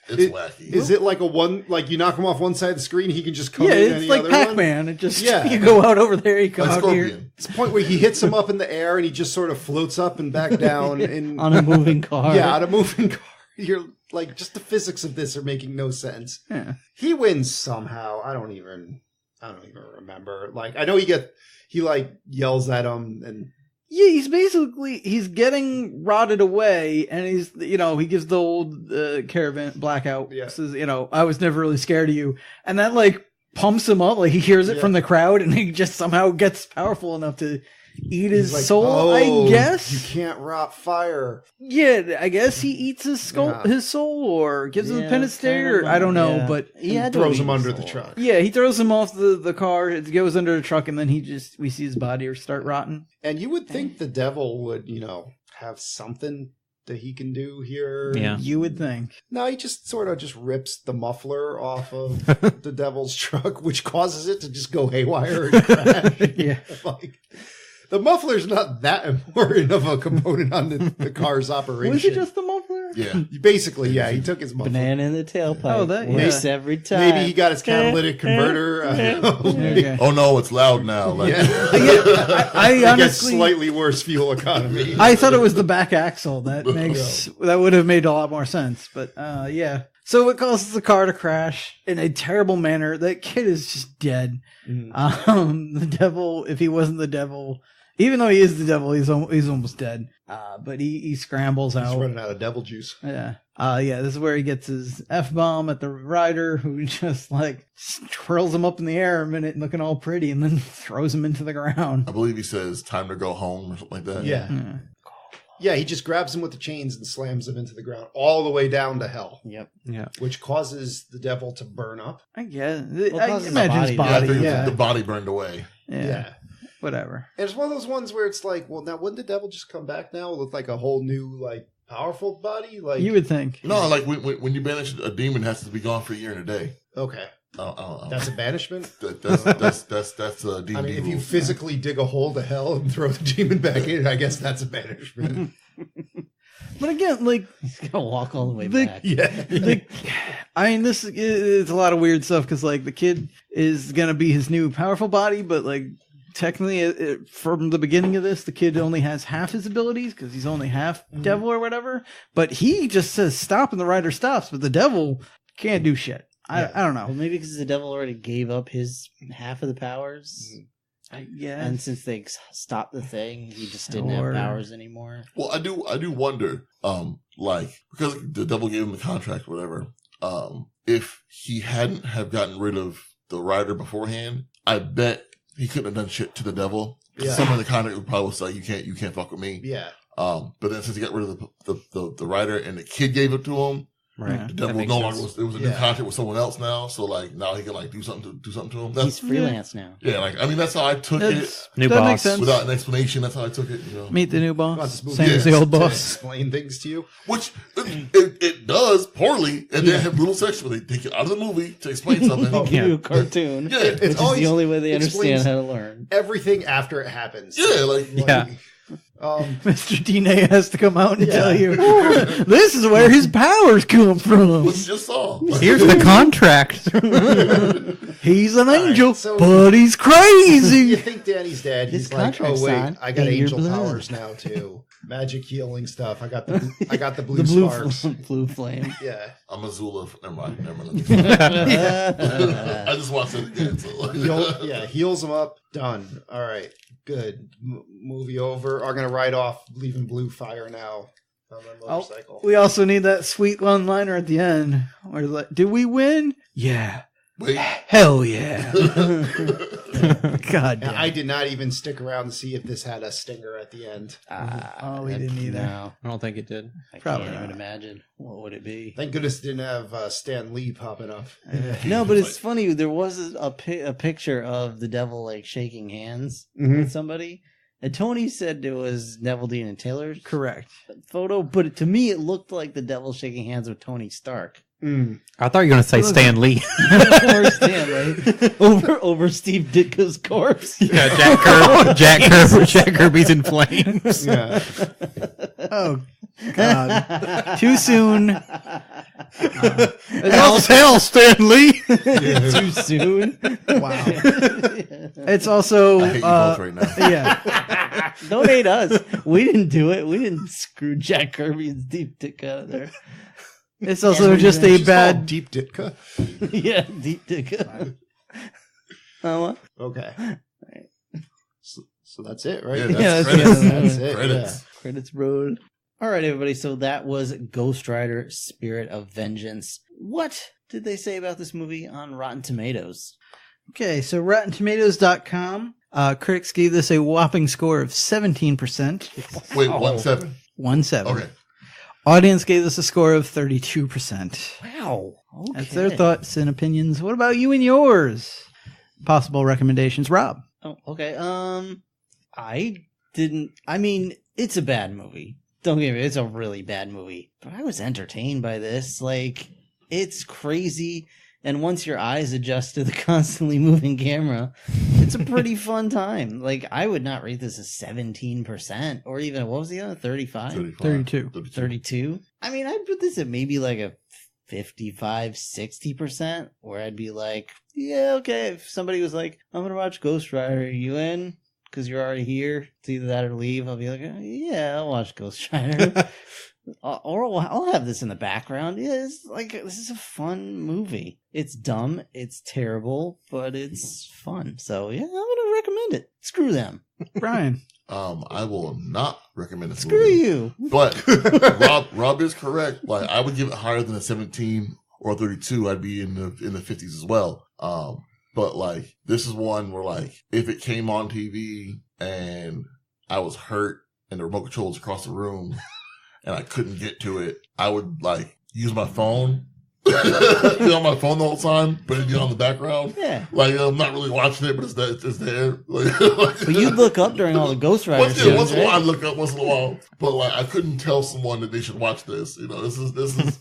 It's wacky. Is it like a one, like you knock him off one side of the screen, he can just come Yeah, in it's any like other Pac-Man. It just Yeah. you go out over there, you come Like out here. Scorpion. It's the point where he hits him up in the air, and he just sort of floats up and back down in on a moving car. yeah, on a moving car. You're like, just the physics of this are making no sense. Yeah. He wins somehow. I don't even remember. Like, I know he like yells at him, and Yeah, he's getting rotted away, and he gives the old caravan blackout. Yeah. Says, I was never really scared of you, and that like pumps him up. Like he hears it from the crowd, and he just somehow gets powerful enough to eat his soul. I guess you can't rot fire. Yeah, I guess he eats his soul, or gives him a penitentiary, or I don't know, but he throws him under the truck. Yeah, he throws him off the car. It goes under the truck, and then we see his body start rotting. And you would think the devil would, have something that he can do here. Yeah, you would think. No, he just sort of just rips the muffler off of the devil's truck, which causes it to just go haywire and crash. Yeah, the muffler's not that important of a component on the car's operation. Was it just the muffler? Yeah. Basically, yeah, he took his muffler. Banana in the tailpipe. Oh, that works every time. Maybe he got his catalytic converter. Okay. Oh no, it's loud now. Like, I honestly gets slightly worse fuel economy. I thought it was the back axle. That would have made a lot more sense. But yeah. So it causes the car to crash in a terrible manner. That kid is just dead. The devil, if he wasn't the devil, even though he is the devil, he's almost dead. But he scrambles out. He's running out of devil juice. Yeah. This is where he gets his F-bomb at the rider, who just like twirls him up in the air a minute, looking all pretty, and then throws him into the ground. I believe he says time to go home or something like that. Yeah. Yeah, he just grabs him with the chains and slams him into the ground all the way down to hell. Yep. Yeah. Which causes the devil to burn up. I guess. Well, I imagine his I body. think Yeah. the body burned away. Yeah. Whatever. And it's one of those ones where it's like, well, now wouldn't the devil just come back now with like a whole new, like, powerful body? Like You would think. No, like when you banish a demon, it has to be gone for a year and a day. Okay. That's a banishment? That's a demon. I mean, if you physically dig a hole to hell and throw the demon back in, I guess that's a banishment. But again, like, He's gonna walk all the way back. Yeah. I mean, this is a lot of weird stuff because, like, the kid is gonna be his new powerful body, but like, technically, from the beginning of this, the kid only has half his abilities because he's only half devil or whatever. But he just says stop, and the rider stops. But the devil can't do shit. I don't know. Well, maybe because the devil already gave up his half of the powers. Yeah. And since they stopped the thing, he just didn't have powers anymore. Well, I do wonder, like, because the devil gave him the contract, or whatever. If he hadn't have gotten rid of the rider beforehand, I bet he couldn't have done shit to the devil. Yeah. Some of the contract would probably say, you can't fuck with me. Yeah. But then since he got rid of the rider and the kid gave it to him, Right. the devil no longer was. It was a new contract with someone else now. So like now he can like do something to him. He's freelance now. Yeah, like I mean that's how I took it. New that boss. makes sense. Without an explanation, that's how I took it. You know, Meet the new boss. Wants this movie Same as the old to boss. explain things to you. which it does poorly, and then have little section where they take it out of the movie to explain something. Give you a cartoon. Yeah, Which is always the only way they understand explains how to learn. Everything after it happens. yeah, like Yeah. Mr. Dine has to come out and tell you, this is where his powers come from. what you just saw. Here's the contract. He's an angel, right, so- but he's You crazy. think Danny's dead? His He's like, oh contract's wait, on I got in your angel blood." powers now too. Magic healing stuff. I got the blue The blue, sparks. blue flame. Yeah. I'm a Zula. Never mind. I just watched it again. So. Heals him up. Done. All right. Good. Movie over. I'm gonna ride off, leaving blue fire now on my motorcycle. We also need that sweet one-liner at the end. Where it's like, did we win? Yeah. Wait. Hell yeah. God damn. I did not even stick around to see if this had a stinger at the end. We didn't either. No, I don't think it did. I Probably can't even not. imagine. What would it be? Thank goodness it didn't have Stan Lee popping up. No, but it's funny. There was a picture of the devil like shaking hands with somebody, and Tony said it was Neville Dean and Taylor's Correct. photo, but to me it looked like the devil shaking hands with Tony Stark. I thought you were going to say Stan Lee. Or Stan, right? over Steve Ditka's corpse. Yeah, Jack Kirby's in flames. Yeah. Oh, God. Too soon. Hell, Stan Lee. Too soon. Wow. It's also... I hate you both right now. Yeah. Don't hate us. We didn't do it. We didn't screw Jack Kirby and Steve Ditka out of there. It's also just a bad... Deep Ditka. Yeah, Deep Ditka. What? Okay. So that's it, right? Yeah, that's credits. it. That's it. Credits. Credits roll. All right, everybody. So that was Ghost Rider: Spirit of Vengeance. What did they say about this movie on Rotten Tomatoes? Okay, so RottenTomatoes.com. Critics gave this a whopping score of 17%. Wait, 1-7. 1-7. Okay. Audience gave this a score of 32%. Wow. Okay. That's their thoughts and opinions. What about you and yours? Possible recommendations, Rob. Oh, okay. I mean, it's a bad movie. Don't get me, it's a really bad movie. But I was entertained by this. Like, it's crazy. And once your eyes adjust to the constantly moving camera, it's a pretty fun time. Like, I would not rate this as 17% or even, what was the other, 35? 32. 32? I mean, I'd put this at maybe like a 55, 60%, where I'd be like, yeah, okay. If somebody was like, I'm going to watch Ghost Rider, are you in? Because you're already here. It's either that or leave. I'll be like, yeah, I'll watch Ghost Rider. Or I'll have this in the background. Yeah, it's like, this is a fun movie. It's dumb, it's terrible, but it's fun. So yeah, I'm gonna recommend it. Screw them. Brian. I will not recommend this Screw movie. you. But Rob is correct. Like, I would give it higher than a 17 or 32. I'd be in the 50s as well. But like, this is one where, like, if it came on TV and I was hurt and the remote control was across the room and I couldn't get to it, I would like use my phone, be on my phone the whole time, but it'd be on the background. Yeah. Like, I'm not really watching it, but it's there. But you'd look up during all the Ghost Rider once scenes, in a while, right? I look up once in a while, but like, I couldn't tell someone that they should watch this. You know, this is.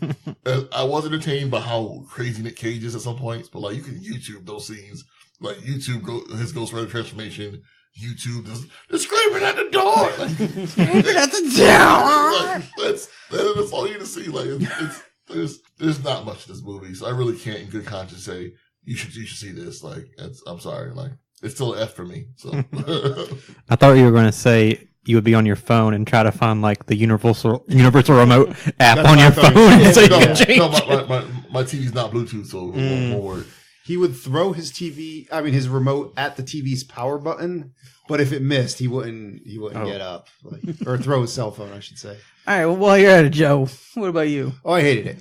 I was entertained by how crazy Nick Cage is at some points, but like, you can YouTube those scenes, like his Ghost Rider transformation. YouTube, they're screaming at the door. Like, screaming at the door. Like, that's all you need to see. Like, there's not much to this movie, so I really can't, in good conscience, say you should see this. Like, I'm sorry, like, it's still an F for me. So I thought you were going to say you would be on your phone and try to find like the universal remote app on your phone, so you can change. My TV's not Bluetooth, so it won't work. He would throw his remote at the TV's power button, but if it missed, he wouldn't get up, or throw his cell phone, I should say. All right, well, while you're at it, Joe, what about you? Oh, I hated it.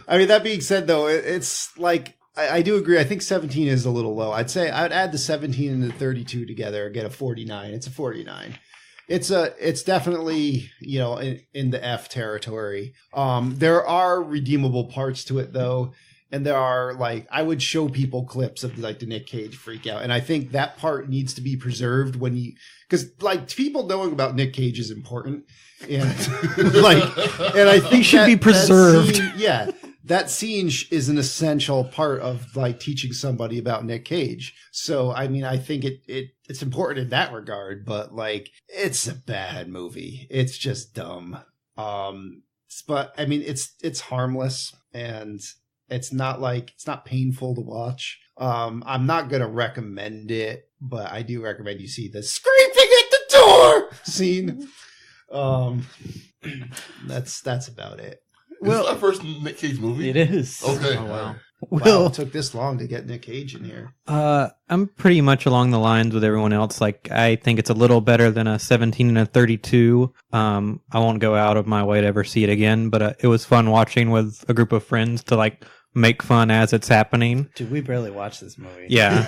I mean, that being said, though, it's like, I do agree. I think 17 is a little low. I'd say I'd add the 17 and the 32 together and get a 49. It's a 49. It's definitely, you know, in the F territory. There are redeemable parts to it, though. And there are, like, I would show people clips of, like, the Nick Cage freak out. And I think that part needs to be preserved because, like, people knowing about Nick Cage is important. And, and I think he should be preserved. That scene is an essential part of, like, teaching somebody about Nick Cage. So, I mean, I think it's important in that regard, but, like, it's a bad movie. It's just dumb. But, I mean, it's harmless, and it's not painful to watch. I'm not going to recommend it, but I do recommend you see the screaming at the door scene. That's about it. Well, is this our first Nick Cage movie? It is. Okay. Oh, wow. Wow, it took this long to get Nick Cage in here. I'm pretty much along the lines with everyone else. Like, I think it's a little better than a 17 and a 32. I won't go out of my way to ever see it again, but it was fun watching with a group of friends to, like, make fun as it's happening. Dude, we barely watched this movie. Yeah.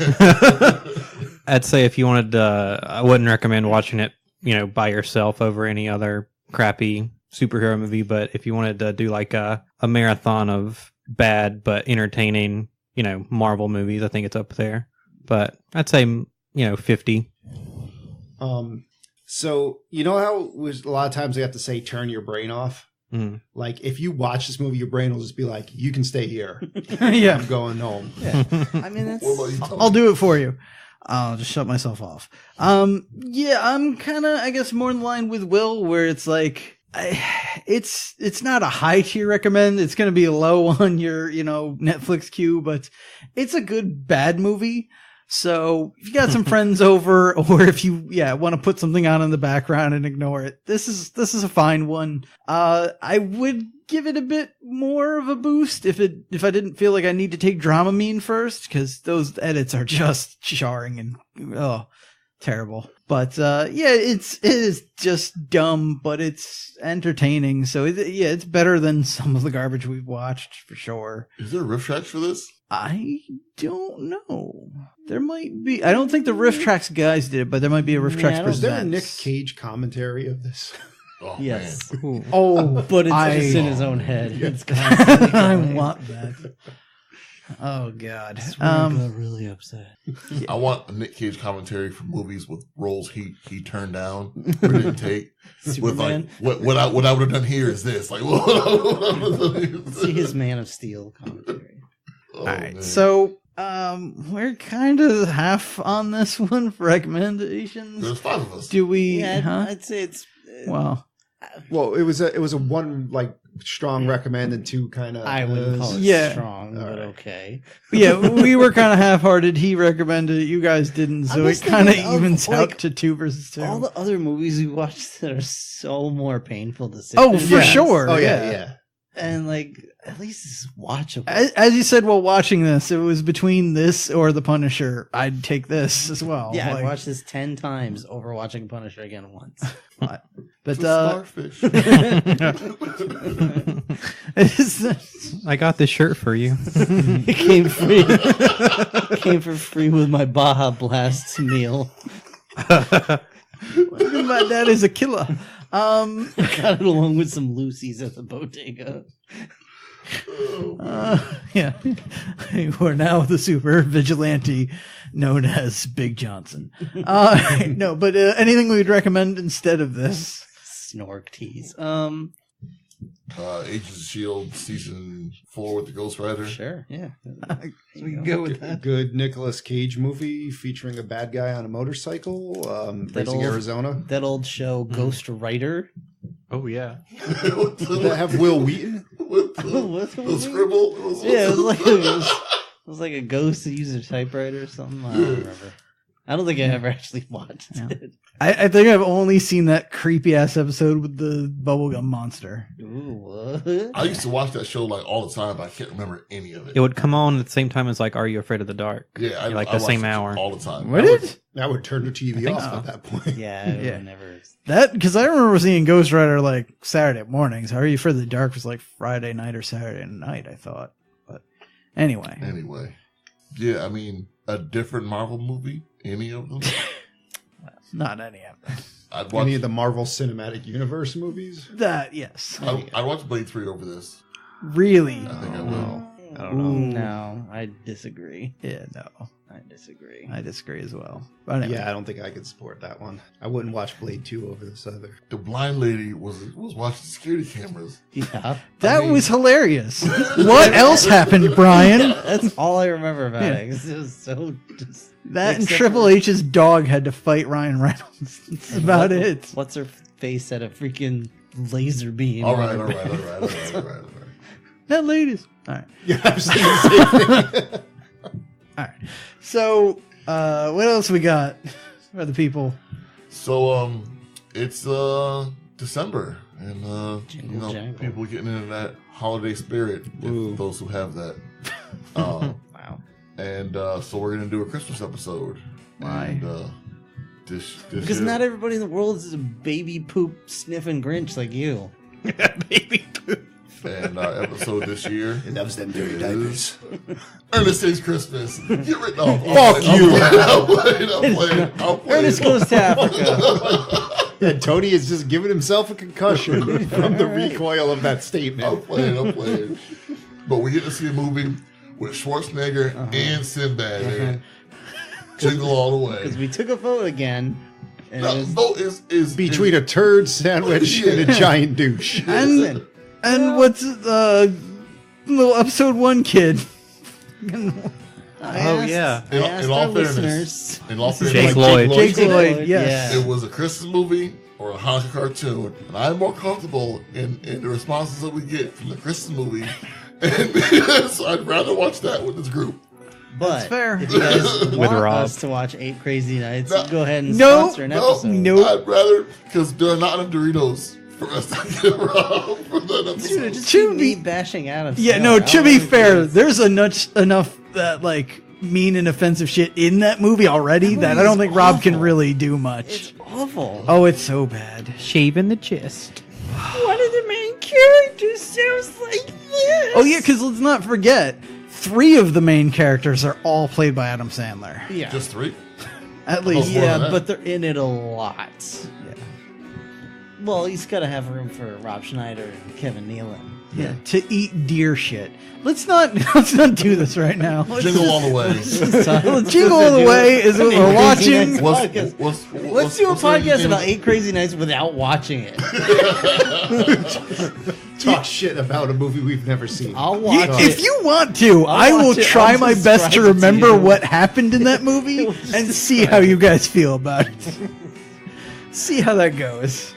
I'd say if you wanted to, I wouldn't recommend watching it, you know, by yourself over any other crappy superhero movie. But if you wanted to do like a marathon of bad but entertaining, you know, Marvel movies, I think it's up there. But I'd say, you know, 50. So, you know how a lot of times they have to say turn your brain off? Mm. Like, if you watch this movie, your brain will just be like, you can stay here. Yeah. I'm going home. Yeah. I mean, that's... What about you, Tony? I'll do it for you. I'll just shut myself off. Yeah, I'm kind of, I guess, more in line with Will, where it's like, it's not a high tier recommend. It's going to be low on your, you know, Netflix queue, but it's a good bad movie. So if you got some friends over, or if you want to put something on in the background and ignore it, this is a fine one. I would give it a bit more of a boost if I didn't feel like I need to take Dramamine first, because those edits are just jarring and terrible. But it is just dumb, but it's entertaining. So it's better than some of the garbage we've watched for sure. Is there riff tracks for this? I don't know. There might be. I don't think the riff tracks guys did it, but there might be a riff tracks Is there a presents. Nick Cage commentary of this? Oh, Yes. man. Oh, But it's just in his own head. It's I want that. Oh God. got really upset. I want a Nick Cage commentary for movies with roles he turned down or didn't take. With like Superman. what I would have done here is this. Like what I would have done here is See this. his Man of Steel commentary. Oh, All right. man. So we're kind of half on this one for recommendations. There's 5 of us. Do we? Yeah, I'd say it's Well, Well, it was a one like strong recommend and 2 kind of. I wouldn't call it Yeah. strong, All but right. okay. yeah, we were kind of half-hearted. He recommended it. You guys didn't, I so was it kind of thinking of, evens like, out to 2 versus 2. All the other movies we watched that are so more painful to sit Oh, through. for sure. Oh yeah. And like, at least it's watchable. As you said while watching this, it was between this or The Punisher. I'd take this as well. Yeah, Like, I watched this 10 times over watching Punisher again once. but It's a starfish. I got this shirt for you. It came free. It came for free with my Baja Blast meal. my dad is a killer. Got it along with some Lucy's at the bodega. Yeah. We're now the super vigilante known as Big Johnson. No, but anything we would recommend instead of this? Snork tease. Agents of S.H.I.E.L.D. season 4 with the Ghost Rider. Sure, yeah. We can go with that. Good Nicolas Cage movie featuring a bad guy on a motorcycle, racing Arizona. That old show, Ghost Rider. Oh yeah. What Did that have Will Wheaton? What the, What's the the movie? scribble? Yeah, it was like a ghost that used a typewriter or something. I don't remember. I don't think I ever actually watched it. I think I've only seen that creepy ass episode with the bubblegum monster. Ooh, what? I used to watch that show like all the time, but I can't remember any of it. It would come on at the same time as like Are You Afraid of the Dark? Yeah, Like I the watched same it hour. all the time. Would it? That would turn the TV think off so. at that point. Yeah, I Yeah. never. That because I remember seeing Ghost Rider like Saturday mornings. Are You Afraid of the Dark was like Friday night or Saturday night, I thought. But anyway. Anyway, yeah, I mean, a different Marvel movie, any of them. Not any of them. I'd watch. Any of the Marvel Cinematic Universe movies? That yes. I'd watch Blade 3 over this. Really? I think I will. I don't know. No, I disagree. Yeah, no. I disagree. I disagree as well. But anyway. Yeah, I don't think I could support that one. I wouldn't watch Blade 2 over this either. The blind lady was watching security cameras. Yeah, That I mean- was hilarious. What else happened, Brian? that's all I remember about Yeah. it. 'Cause it was so just That and except Triple for- H's dog had to fight Ryan Reynolds. That's about it. What's her face at a freaking laser beam? All right. Now, ladies. All right. Yeah, I was thinking the same thing. All right. So, what else we got for the people? So it's December, and Jingle jangle. people getting into that holiday spirit. If those who have that. Wow. And so we're gonna do a Christmas episode. Why? And, this Because year- not everybody in the world is a baby poop sniffing Grinch like you. Baby poop. And our episode this year He loves them dirty is diapers. Ernest Christmas. Get rid of. Fuck you. I'm playing. Ernest goes to Africa. Yeah, Tony is just giving himself a concussion from the recoil of that I'm statement. playing. But we get to see a movie with Schwarzenegger and Sinbad in it. Jingle all the way. Because we took a vote again. And No, it was, vote is Between a turd sandwich and a giant douche. listen, And what's little episode 1 kid? I Oh, asked- yeah. I asked In our all fairness, listeners. in all fairness, Jake like Lloyd. Jake Lloyd, yes. Yeah. it was a Christmas movie or a Hanukkah cartoon, and I'm more comfortable in the responses that we get from the Christmas movie, and so I'd rather watch that with this group But That's fair. if you guys want Rob. us to watch 8 Crazy Nights, No. go ahead and No. sponsor an No. episode. Nope. I'd rather, because there are not enough Doritos for us to get Rob for that episode. Dude, just To keep be- me bashing Adam Yeah, Sandler. no, I to don't be wanna fair, do this. there's enough that, like, mean and offensive shit in that movie already that I don't think Rob can awful. really do It's much. awful. Oh, it's so bad. Shaving the chest. One of the main characters sounds like this. Oh, yeah, because let's not forget, 3 of the main characters are all played by Adam Sandler. Yeah. Just 3? At least. more than Yeah, that. but they're in it a lot. Yeah. Well, he's got to have room for Rob Schneider and Kevin Nealon. Yeah, to eat deer shit. Let's not do this right now. Jingle all the way. Jingle all the way is what we're watching. Let's do a podcast about 8 Crazy Nights without watching it. Talk shit about a movie we've never seen. I'll watch it. If you want to, I watch will it. try I'll my best subscribe to to remember you. what happened in that movie and see how you guys feel about it. See how that goes.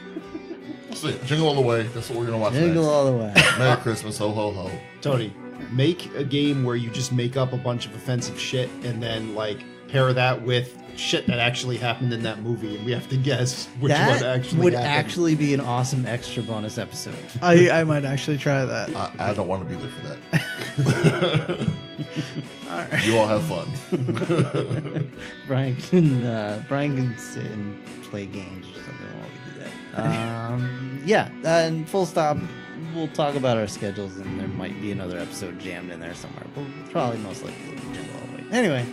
Jingle all the way. That's what we're going to watch Jingle next. all the way. Merry Christmas. Ho, ho, ho. Tony, make a game where you just make up a bunch of offensive shit and then like pair that with shit that actually happened in that movie, and we have to guess which one That actually would happened. actually be an awesome extra bonus episode. I might actually try that. I don't want to be there for that. You all have fun. Brian can sit and play games or something while we do that. Yeah, and full stop. We'll talk about our schedules, and there might be another episode jammed in there somewhere. But probably most likely will be Jingle all the way. Anyway,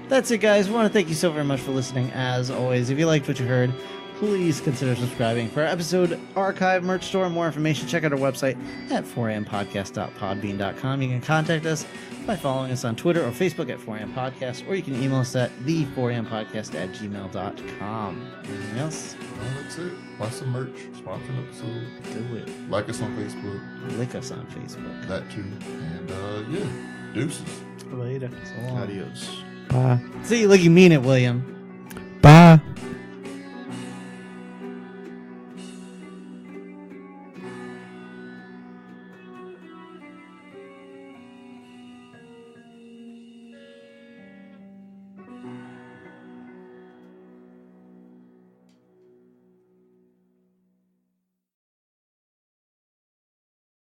that's it, guys. We want to thank you so very much for listening. As always, if you liked what you heard, please consider subscribing for our episode archive, merch store, and more information. Check out our website at 4ampodcast.podbean.com. You can contact us by following us on Twitter or Facebook at 4ampodcast, or you can email us at the4ampodcast@gmail.com. Anything else? No, that's it. Buy some merch. Sponsor an episode. Do it. Like us on Facebook. Lick us on Facebook. That too. And yeah. Deuces. Later. So long. Adios. Bye. See, like you mean it, William.